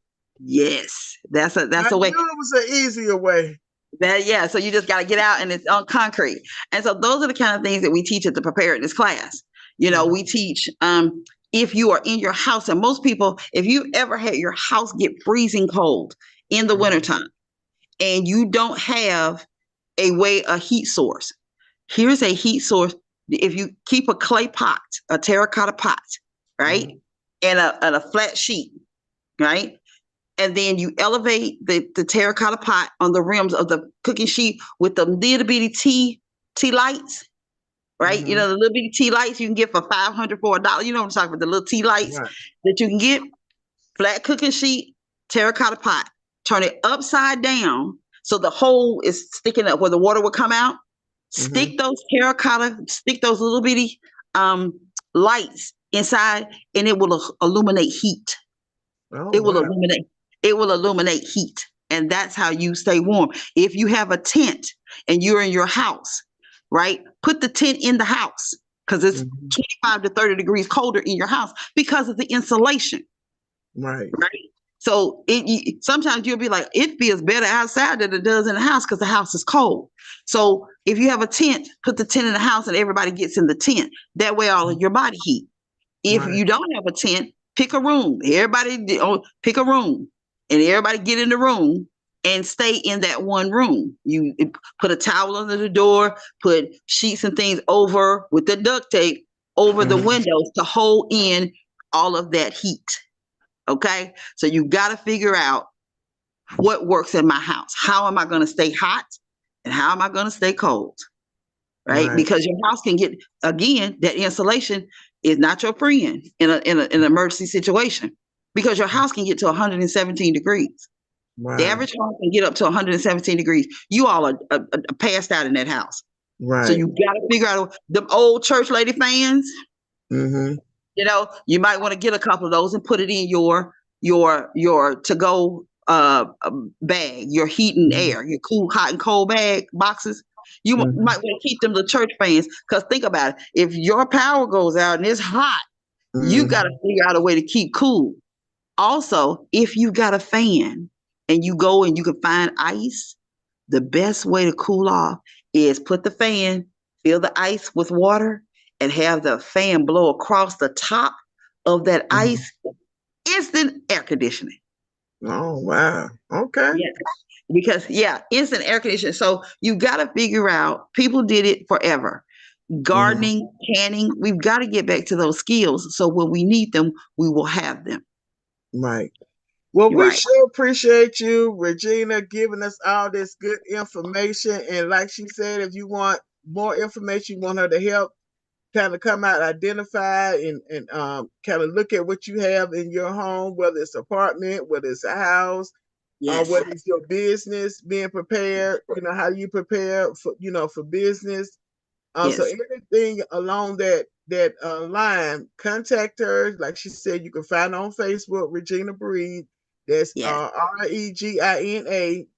Yes, that's I a way. knew it was an easier way. Yeah, so you just got to get out and it's on concrete. And so those are the kind of things that we teach at the preparedness class. We teach if you are in your house, and most people, if you ever had your house get freezing cold in the wintertime and you don't have a heat source, here's a heat source. If you keep a clay pot, a terracotta pot, right, and a flat sheet, right, and then you elevate the terracotta pot on the rims of the cooking sheet with the little bitty tea lights, right? The little bitty tea lights you can get for $500 for $1. You know what I'm talking about? The little tea lights that you can get. Flat cooking sheet, terracotta pot. Turn it upside down so the hole is sticking up where the water will come out. Stick those little bitty lights inside, and it will illuminate heat. It will illuminate heat, and that's how you stay warm. If you have a tent and you're in your house, right? Put the tent in the house because it's 25 to 30 degrees colder in your house because of the insulation. Right. So sometimes you'll be like, it feels better outside than it does in the house because the house is cold. So if you have a tent, put the tent in the house and everybody gets in the tent. That way all of your body heat. If you don't have a tent, pick a room. Everybody pick a room and everybody get in the room and stay in that one room. You put a towel under the door, put sheets and things over with the duct tape over the windows to hold in all of that heat. Okay. So you got to figure out what works in my house. How am I going to stay hot and how am I going to stay cold? Right? Because your house can get, again, that insulation is not your friend in an emergency situation because your house can get to 117 degrees. The average home can get up to 117 degrees. You all are passed out in that house. So you got to figure out the old church lady fans. You might want to get a couple of those and put it in your to-go bag, your heat and air, your cool, hot and cold bag boxes. You might want to keep them the church fans because think about it. If your power goes out and it's hot, you got to figure out a way to keep cool. Also, if you got a fan and you go and you can find ice, the best way to cool off is put the fan, fill the ice with water, and have the fan blow across the top of that ice. Instant air conditioning. Oh, wow. Okay. Yeah. Because, instant air conditioning. So you got to figure out, people did it forever. Gardening, canning, we've got to get back to those skills. So when we need them, we will have them. Right. Well, we sure appreciate you, Regina, giving us all this good information. And like she said, if you want more information, you want her to help kind of come out, identify, and kind of look at what you have in your home, whether it's an apartment, whether it's a house, whether it's your business, being prepared, how do you prepare for, for business. So anything along that line, contact her. Like she said, you can find her on Facebook, Regina Breed. That's Regina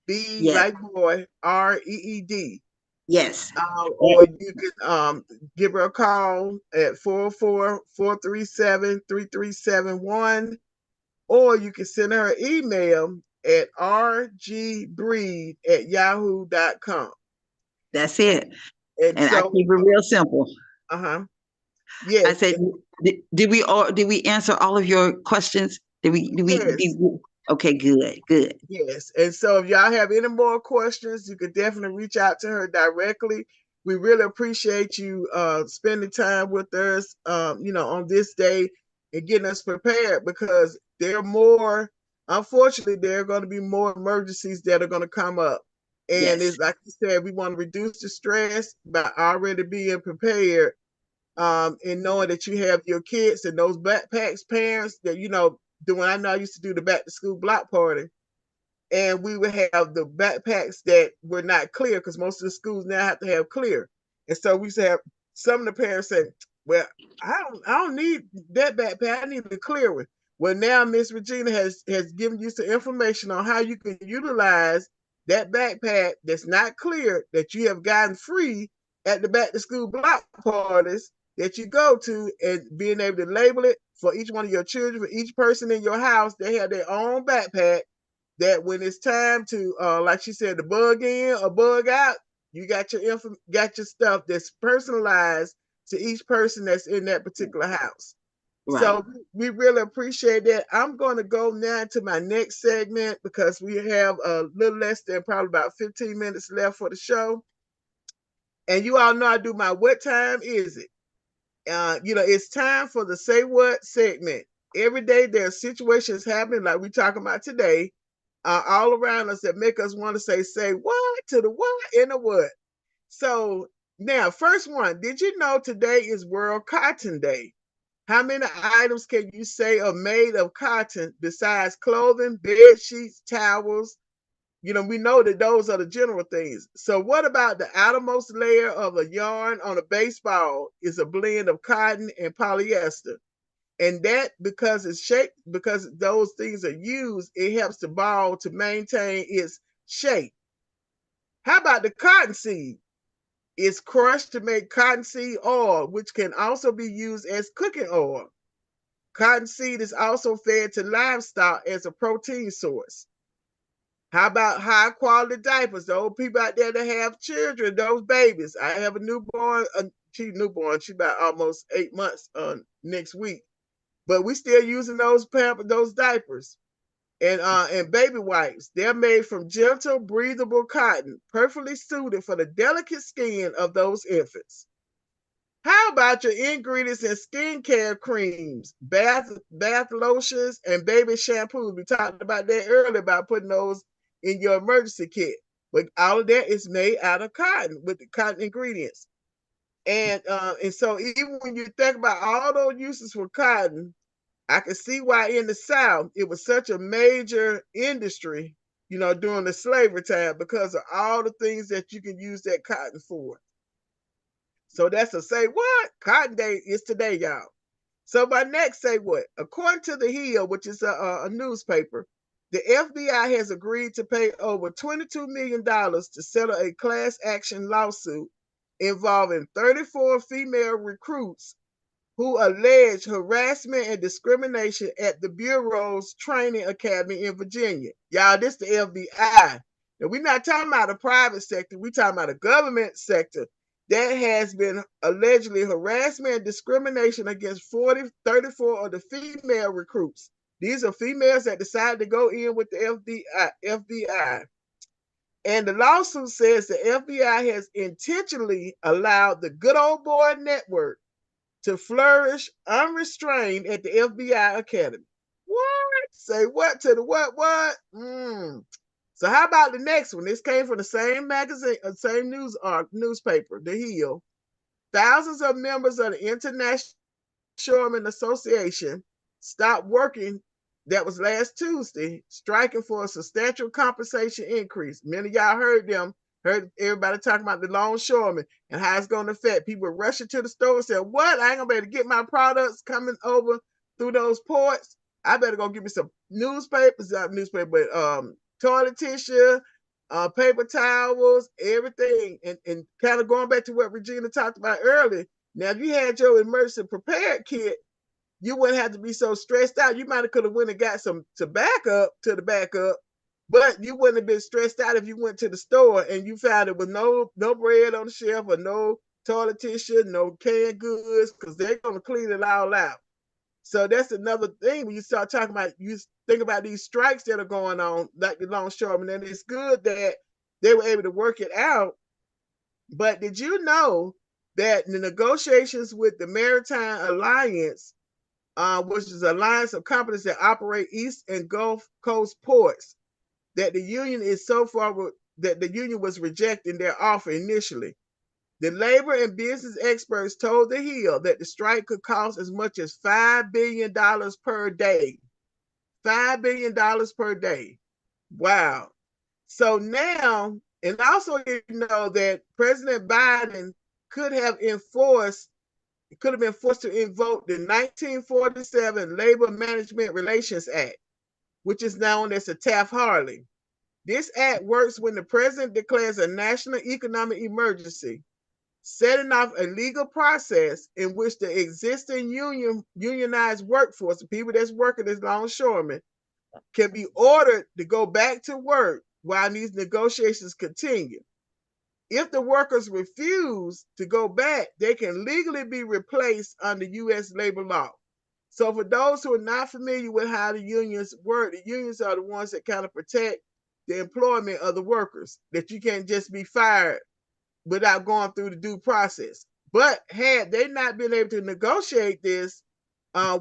B like boy REED. Yes. Or you can give her a call at 444-437-3371, or you can send her an email at rgbreed@yahoo.com. That's it. And so, I keep it real simple. Yes. I said, did we answer all of your questions? Okay, good. Yes. And so if y'all have any more questions, you can definitely reach out to her directly. We really appreciate you spending time with us, on this day and getting us prepared, because unfortunately, there are going to be more emergencies that are going to come up. And it's like you said, we want to reduce the stress by already being prepared, and knowing that you have your kids and those backpacks, parents that, doing. I know I used to do the back to school block party, and we would have the backpacks that were not clear because most of the schools now have to have clear. And so we used to have some of the parents say, well, I don't need that backpack. I need the clear one. Well, now Miss Regina has given you some information on how you can utilize that backpack that's not clear, that you have gotten free, at the back to school block parties that you go to, and being able to label it for each one of your children, for each person in your house. They have their own backpack that when it's time to, like she said, the bug in or bug out, you got your stuff that's personalized to each person that's in that particular house. Right. So we really appreciate that. I'm going to go now to my next segment because we have a little less than probably about 15 minutes left for the show. And you all know I do my what time is it? It's time for the Say What segment. Every day there are situations happening like we talking about today, all around us that make us want to say what to the what and the what. So now, first one, did you know today is World Cotton Day? How many items can you say are made of cotton besides clothing, bed sheets, towels? We know that those are the general things. So what about the outermost layer of a yarn on a baseball is a blend of cotton and polyester. And that because it's shaped, because those things are used, it helps the ball to maintain its shape. How about the cottonseed? It's crushed to make cottonseed oil, which can also be used as cooking oil. Cottonseed is also fed to livestock as a protein source. How about high quality diapers? Those people out there that have children, those babies. I have a newborn, she's about almost 8 months next week. But we still using those diapers. And baby wipes. They're made from gentle, breathable cotton, perfectly suited for the delicate skin of those infants. How about your ingredients in skincare creams, bath lotions, and baby shampoos? We talked about that earlier about putting those in your emergency kit. But all of that is made out of cotton with the cotton ingredients. And so even when you think about all those uses for cotton, I can see why in the South it was such a major industry, during the slavery time because of all the things that you can use that cotton for. So that's a say what? Cotton Day is today, y'all. So my next say what? According to The Hill, which is a newspaper, the FBI has agreed to pay over $22 million to settle a class action lawsuit involving 34 female recruits who alleged harassment and discrimination at the Bureau's training academy in Virginia. Y'all, this the FBI. Now, we're not talking about the private sector. We're talking about the government sector that has been allegedly harassment and discrimination against 34 of the female recruits. These are females that decided to go in with the FBI. And the lawsuit says the FBI has intentionally allowed the Good Old Boy Network to flourish unrestrained at the FBI Academy. What? Say what to the what? What? So how about the next one? This came from the same magazine, same newspaper, The Hill. Thousands of members of the International Shoremen Association stopped working. That was last Tuesday, striking for a substantial compensation increase. Many of y'all heard everybody talking about the longshoremen and how it's going to affect people rushing to the store and saying, what? I ain't going to be able to get my products coming over through those ports. I better go get me some toilet tissue, paper towels, everything. And kind of going back to what Regina talked about earlier. Now, if you had your emergency prepared kit, you wouldn't have to be so stressed out. You might have could have went and got some to backup, but you wouldn't have been stressed out if you went to the store and you found it with no bread on the shelf or no toilet tissue, no canned goods, because they're gonna clean it all out. So that's another thing when you start talking about, you think about these strikes that are going on, like the longshoremen, and it's good that they were able to work it out. But did you know that the negotiations with the Maritime Alliance, which is an alliance of companies that operate East and Gulf Coast ports, that the union was rejecting their offer initially. The labor and business experts told The Hill that the strike could cost as much as $5 billion per day. $5 billion per day. Wow. So now, and also that President Biden could have been forced to invoke the 1947 Labor Management Relations Act, which is known as the Taft-Hartley. This act works when the president declares a national economic emergency. setting off a legal process in which the existing unionized workforce, the people that's working as longshoremen, can be ordered to go back to work while these negotiations continue. If the workers refuse to go back, they can legally be replaced under U.S. labor law. So for those who are not familiar with how the unions work, the unions are the ones that kind of protect the employment of the workers, that you can't just be fired without going through the due process. But had they not been able to negotiate this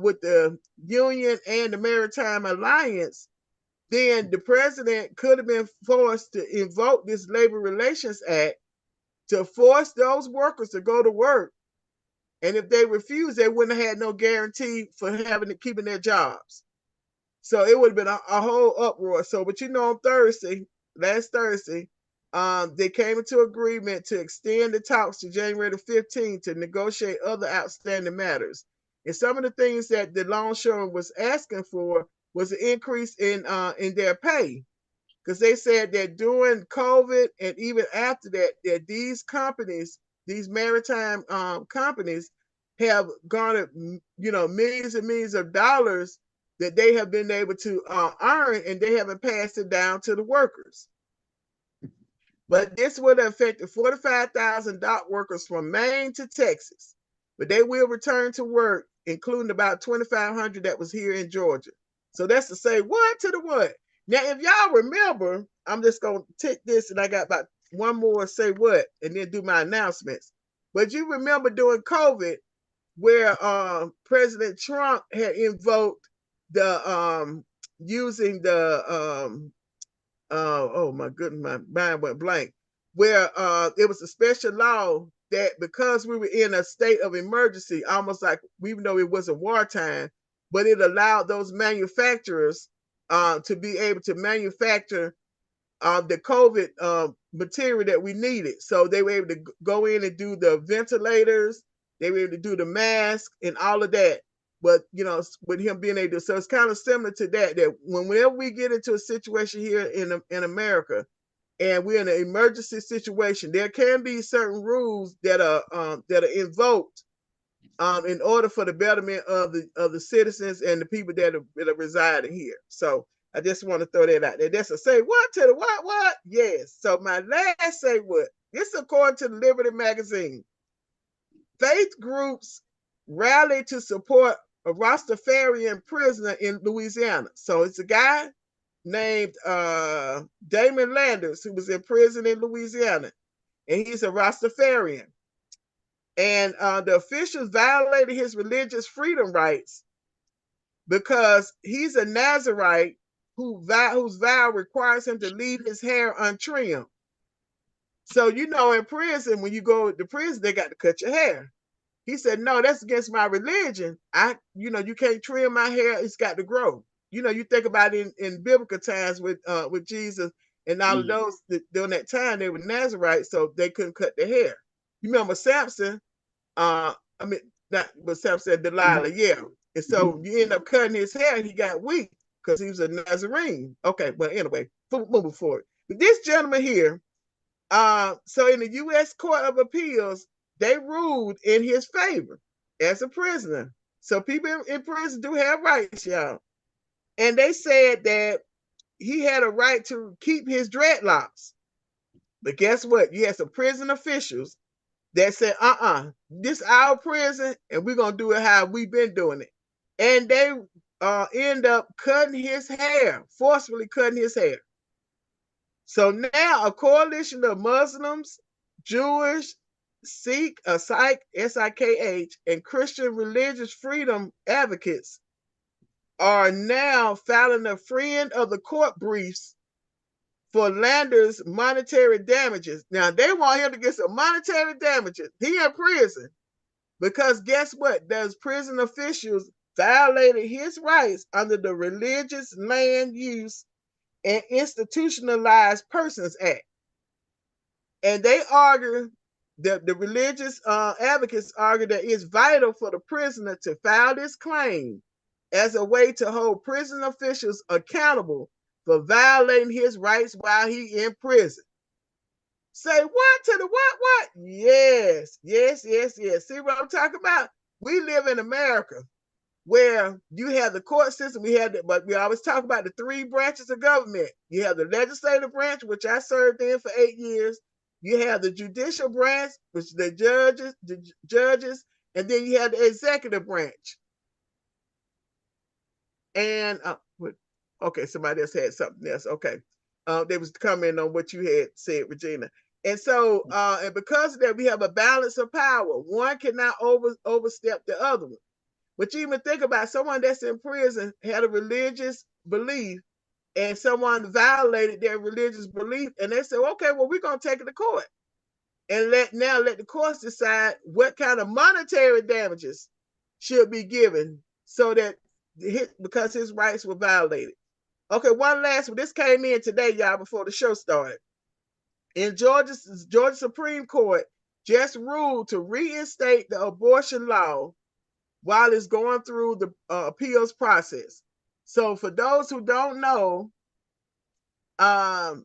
with the union and the Maritime Alliance, then the president could have been forced to invoke this Labor Relations Act to force those workers to go to work. And if they refused, they wouldn't have had no guarantee for keeping their jobs. So it would have been a whole uproar. So, but on last Thursday, they came into agreement to extend the talks to January the 15th to negotiate other outstanding matters. And some of the things that the longshoreman was asking for was an increase in their pay, because they said that during COVID and even after that, that these companies, these maritime companies, have garnered millions and millions of dollars that they have been able to earn, and they haven't passed it down to the workers. But this would have affected 45,000 dock workers from Maine to Texas. But they will return to work, including about 2,500 that was here in Georgia. So that's to say what to the what. Now, if y'all remember, I'm just going to take this, and I got about one more say what, and then do my announcements. But you remember during COVID, where President Trump had invoked the using the oh my goodness, my mind went blank, where it was a special law that because we were in a state of emergency, almost like, even though it wasn't wartime, but it allowed those manufacturers to be able to manufacture the COVID material that we needed. So they were able to go in and do the ventilators, they were able to do the mask and all of that. But with him being able to, so it's kind of similar to that. That whenever we get into a situation here in America, and we're in an emergency situation, there can be certain rules that are invoked in order for the betterment of the citizens and the people that are residing here. So I just want to throw that out there. That's a say what to the what? Yes. So my last say what. This is according to the Liberty magazine. Faith groups rallied to support a Rastafarian prisoner in Louisiana. So it's a guy named Damon Landers who was in prison in Louisiana, and he's a Rastafarian. And the officials violated his religious freedom rights because he's a Nazarite whose vow requires him to leave his hair untrimmed. So in prison, when you go to prison, they got to cut your hair. He said, no, that's against my religion. You can't trim my hair. It's got to grow. You think about it in biblical times with Jesus and all of those during that time, they were Nazarites, so they couldn't cut their hair. You remember Samson? Not what Samson said, Delilah, yeah. And so you end up cutting his hair, and he got weak because he was a Nazarene. Okay, but anyway, moving forward. But this gentleman here, so in the U.S. Court of Appeals, they ruled in his favor as a prisoner. So people in prison do have rights, y'all. And they said that he had a right to keep his dreadlocks. But guess what? You had some prison officials that said, this is our prison, and we're going to do it how we've been doing it. And they end up cutting his hair, forcefully cutting his hair. So now a coalition of Muslims, Jewish, Sikh, S-I-K-H, and Christian religious freedom advocates are now filing a friend of the court briefs for Landers' monetary damages. Now, they want him to get some monetary damages. He in prison because guess what? Those prison officials violated his rights under the Religious Land Use and Institutionalized Persons Act. And they argue, the religious advocates argue that it's vital for the prisoner to file this claim as a way to hold prison officials accountable for violating his rights while he in prison. Say what to the what? Yes, yes, yes, yes. See what I'm talking about? We live in America where you have the court system. But we always talk about the three branches of government. You have the legislative branch, which I served in for 8 years. You have the judicial branch, which the judges, and then you have the executive branch. And okay, somebody else had something else. Okay, they was commenting on what you had said, Regina. And so, and because of that, we have a balance of power. One cannot overstep the other one. But you even think about someone that's in prison had a religious belief, and someone violated their religious belief, and they said, okay, well, we're gonna take it to court and let the courts decide what kind of monetary damages should be given so that because his rights were violated. Okay, one last one. This came in today, y'all, before the show started. In Georgia Supreme Court just ruled to reinstate the abortion law while it's going through the appeals process. So for those who don't know, in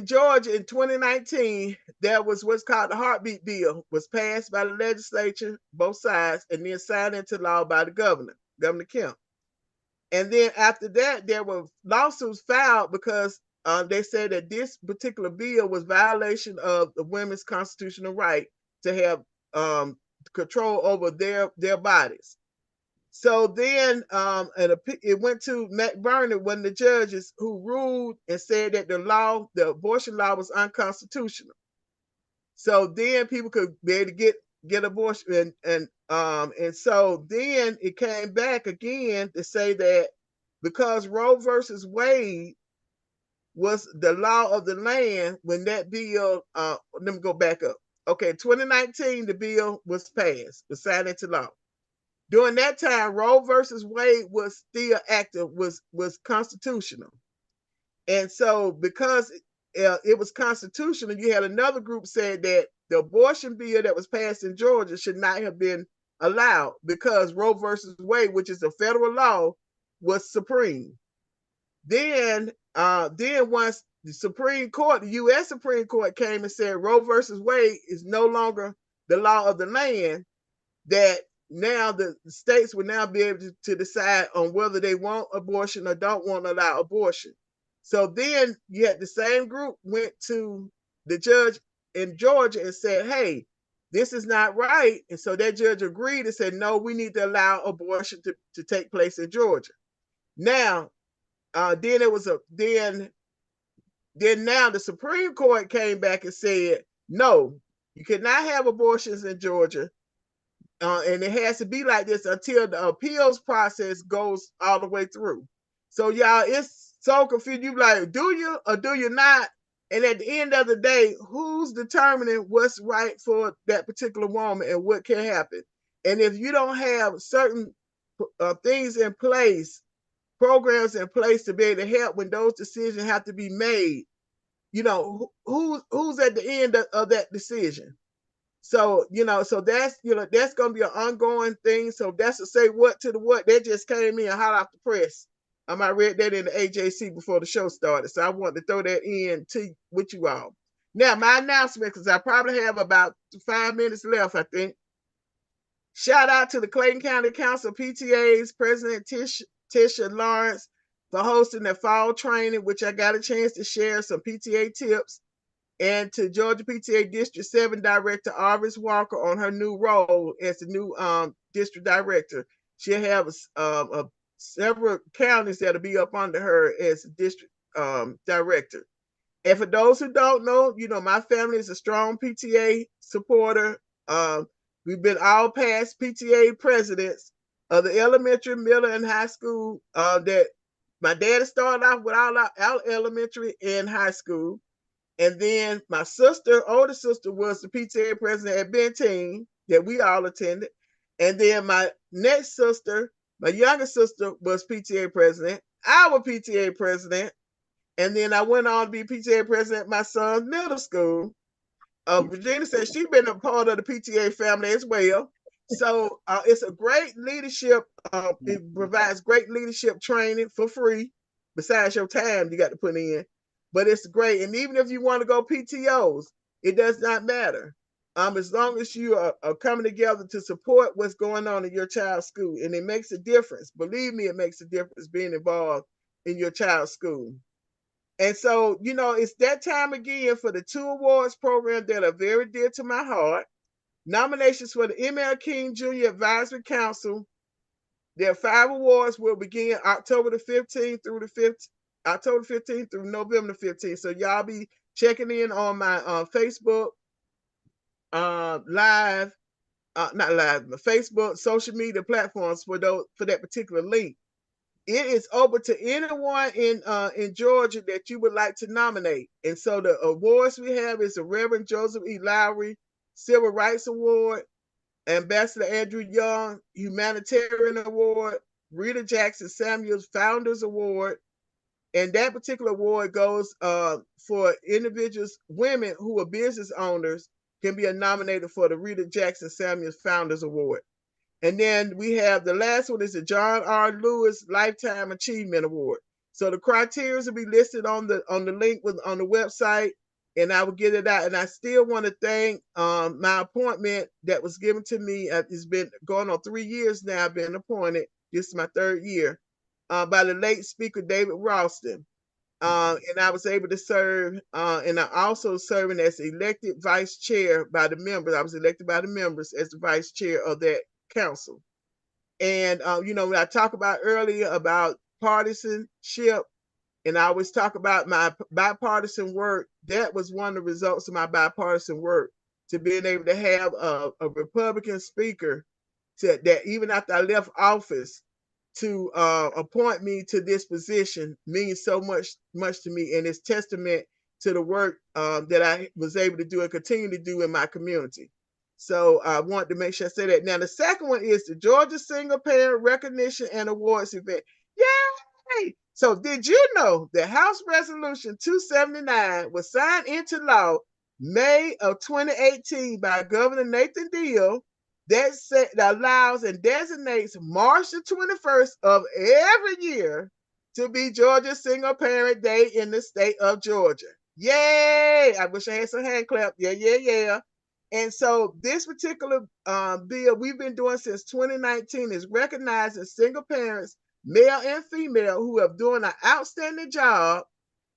Georgia in 2019, there was what's called the heartbeat bill, was passed by the legislature, both sides, and then signed into law by the governor, Governor Kemp. And then after that, there were lawsuits filed because they said that this particular bill was violation of the women's constitutional right to have control over their bodies. So then it went to McBurney, one of the judges, who ruled and said that the abortion law was unconstitutional. So then people could be able to get abortion, and so then it came back again to say that because Roe versus Wade was the law of the land when that bill, let me go back up. Okay, 2019, the bill was passed, was signed into law. During that time, Roe versus Wade was still active, was constitutional. And so because it was constitutional, you had another group said that the abortion bill that was passed in Georgia should not have been allowed because Roe versus Wade, which is a federal law, was supreme. Then once the Supreme Court, the U.S. Supreme Court came and said Roe versus Wade is no longer the law of the land, that now the states will now be able to decide on whether they want abortion or don't want to allow abortion. So then you had the same group went to the judge in Georgia and said, hey, this is not right. And so that judge agreed and said, no, we need to allow abortion to take place in Georgia. Now, then now the Supreme Court came back and said, no, you cannot have abortions in Georgia. And it has to be like this until the appeals process goes all the way through. So y'all, it's so confused. You like, do you or do you not? And at the end of the day, who's determining what's right for that particular woman and what can happen? And if you don't have certain things in place, programs in place to be able to help when those decisions have to be made, who's at the end of that decision? So, so that's going to be an ongoing thing. So that's to say what to the what. That just came in hot off the press. I read that in the AJC before the show started. So I wanted to throw that in with you all. Now, my announcement, because I probably have about 5 minutes left, I think. Shout out to the Clayton County Council PTA's President Tisha Lawrence for hosting their fall training, which I got a chance to share some PTA tips, and to Georgia PTA District 7 Director Arvis Walker on her new role as the new district director. She'll have several counties that'll be up under her as district director. And for those who don't know, my family is a strong PTA supporter. We've been all past PTA presidents of the elementary, middle, and high school that my dad started off with all our elementary and high school. And then my older sister, was the PTA president at Benteen that we all attended. And then my next sister, my younger sister, was PTA president, our PTA president. And then I went on to be PTA president at my son's middle school. Regina said she's been a part of the PTA family as well. So it's a great leadership. It provides great leadership training for free, besides your time you got to put in. but it's great. And even if you want to go PTOs, it does not matter. As long as you are coming together to support what's going on in your child's school, and it makes a difference. Believe me, it makes a difference being involved in your child's school. And so, it's that time again for the 2 awards program that are very dear to my heart. Nominations for the ML King Jr. Advisory Council. Their 5 awards will begin October the 15th through October 15th through November the 15th. So y'all be checking in on my Facebook live, not live, but Facebook social media platforms for that particular link. It is open to anyone in Georgia that you would like to nominate. And so the awards we have is the Reverend Joseph E. Lowry Civil Rights Award, Ambassador Andrew Young Humanitarian Award, Rita Jackson Samuels Founders Award, and that particular award goes for individuals, women who are business owners can be nominated for the Rita Jackson Samuels Founders Award. And then we have the last one is the John R. Lewis Lifetime Achievement Award. So the criteria will be listed on the link on the website, and I will get it out. And I still want to thank my appointment that was given to me. It's been going on 3 years now. I've been appointed. This is my 3rd year by the late Speaker David Ralston. And I was able to serve, and I also serving as elected vice chair by the members. I was elected by the members as the vice chair of that council. And when I talk about earlier about partisanship, and I always talk about my bipartisan work, that was one of the results of my bipartisan work, to being able to have a Republican speaker that even after I left office to appoint me to this position means so much to me, and it's testament to the work that I was able to do and continue to do in my community. So I want to make sure I say that. Now, the second one is the Georgia Single Parent Recognition and Awards event. Yay! So did you know that House Resolution 279 was signed into law May of 2018 by Governor Nathan Deal that allows and designates March the 21st of every year to be Georgia Single Parent Day in the state of Georgia. Yay! I wish I had some hand clap. Yeah. And so this particular bill we've been doing since 2019 is recognizing single parents, male and female, who have doing an outstanding job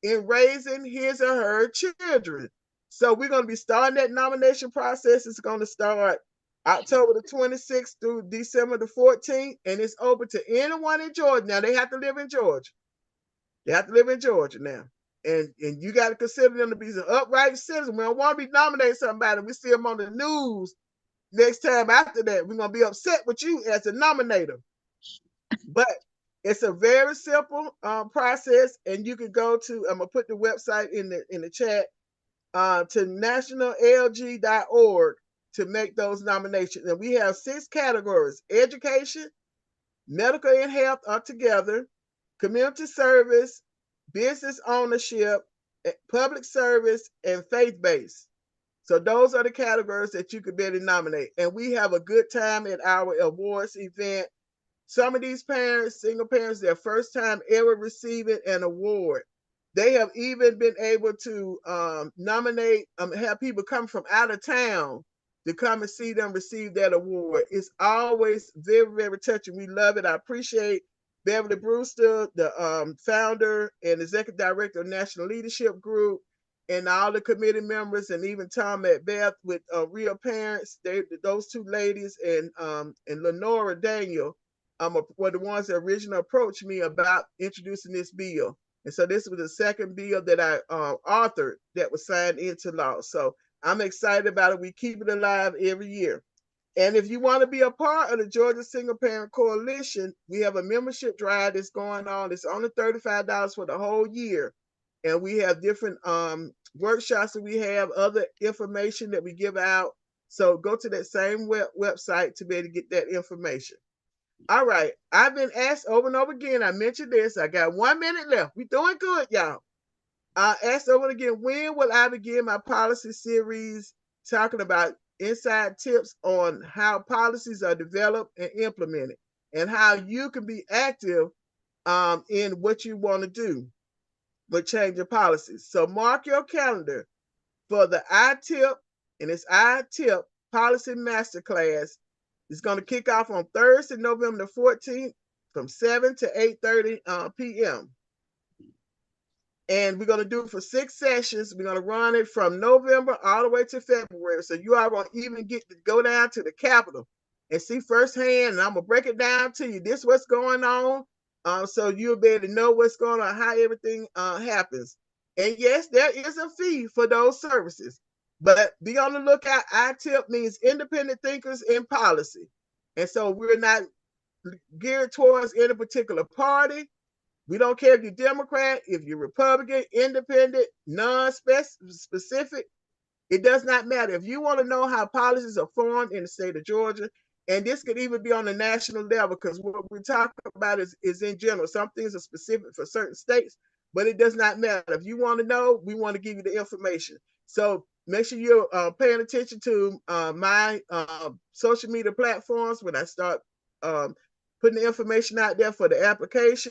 in raising his or her children. So we're going to be starting that nomination process. It's going to start October the 26th through December the 14th, and it's open to anyone in Georgia. Now, they have to live in Georgia. They have to live in Georgia now. And you got to consider them to be an upright citizen. We don't want to be nominating somebody. We see them on the news next time after that. We're going to be upset with you as a nominator. But it's a very simple process, and you can go to, I'm going to put the website in the chat, to nationallg.org to make those nominations. And we have 6 categories: education, medical and health are together, community service, business ownership, public service, and faith-based. So those are the categories that you could better nominate. And we have a good time at our awards event. Some of these parents, single parents, their first time ever receiving an award. They have even been able to nominate, have people come from out of town to come and see them receive that award. It's always very, very touching. We love it. I appreciate Beverly Brewster, the founder and executive director of National Leadership Group, and all the committee members, and even Tom Macbeth with Real Parents. Those 2 ladies and Lenora Daniel were the ones that originally approached me about introducing this bill. And so this was the second bill that I authored that was signed into law. So I'm excited about it. We keep it alive every year. And if you want to be a part of the Georgia Single Parent Coalition, we have a membership drive that's going on. It's only $35 for the whole year. And we have different workshops that we have, other information that we give out. So go to that same website to be able to get that information. All right. I've been asked over and over again. I mentioned this. I got 1 minute left. We're doing good, y'all. I asked over and again, when will I begin my policy series talking about inside tips on how policies are developed and implemented, and how you can be active in what you want to do. with changing policies. So mark your calendar for the iTip, and it's iTip Policy Masterclass. It's going to kick off on Thursday, November the 14th from 7 to 8:30 p.m. And we're going to do it for 6 sessions. We're going to run it from November all the way to February. So you are going to even get to go down to the Capitol and see firsthand. And I'm going to break it down to you. This is what's going on. So you'll be able to know what's going on, how everything happens. And yes, there is a fee for those services. But be on the lookout. iTip means independent thinkers in policy. And so we're not geared towards any particular party. We don't care if you're Democrat, if you're Republican, independent, non-specific. It does not matter. If you want to know how policies are formed in the state of Georgia, and this could even be on the national level, because what we're talking about is in general. Some things are specific for certain states, but it does not matter. If you want to know, we want to give you the information. So make sure you're paying attention to my social media platforms when I start putting the information out there for the application.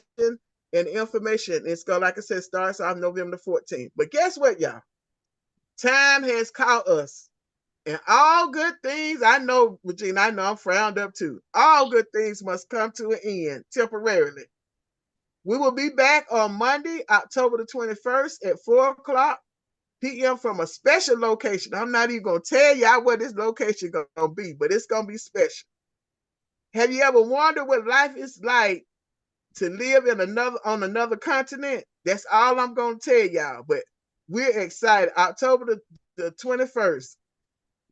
And the information, it's going, like I said, starts off November the 14th. But guess what, y'all? Time has caught us. And all good things, I know, Regina, I know I'm frowned up too. All good things must come to an end temporarily. We will be back on Monday, October the 21st at 4 o'clock p.m. from a special location. I'm not even going to tell y'all what this location is going to be, but it's going to be special. Have you ever wondered what life is like to live on another continent? That's all I'm going to tell y'all. But we're excited. October the 21st.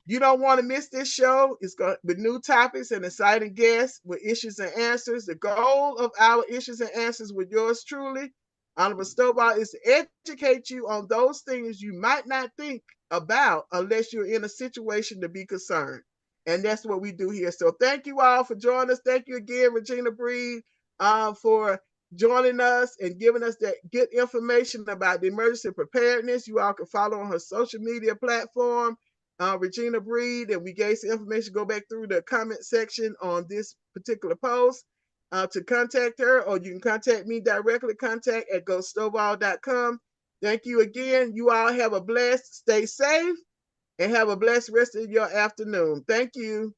You don't want to miss this show. It's going with new topics and exciting guests with issues and answers. The goal of our issues and answers with yours truly, Honorable Stovall, is to educate you on those things you might not think about unless you're in a situation to be concerned. And that's what we do here. So thank you all for joining us. Thank you again, Regina Breed, for joining us and giving us that good information about the emergency preparedness. You all can follow on her social media platform, Regina Breed, and we gave some information. Go back through the comment section on this particular post to contact her, or you can contact me directly, contact@gostovall.com. Thank you again. You all have a blessed, stay safe, and have a blessed rest of your afternoon. Thank you.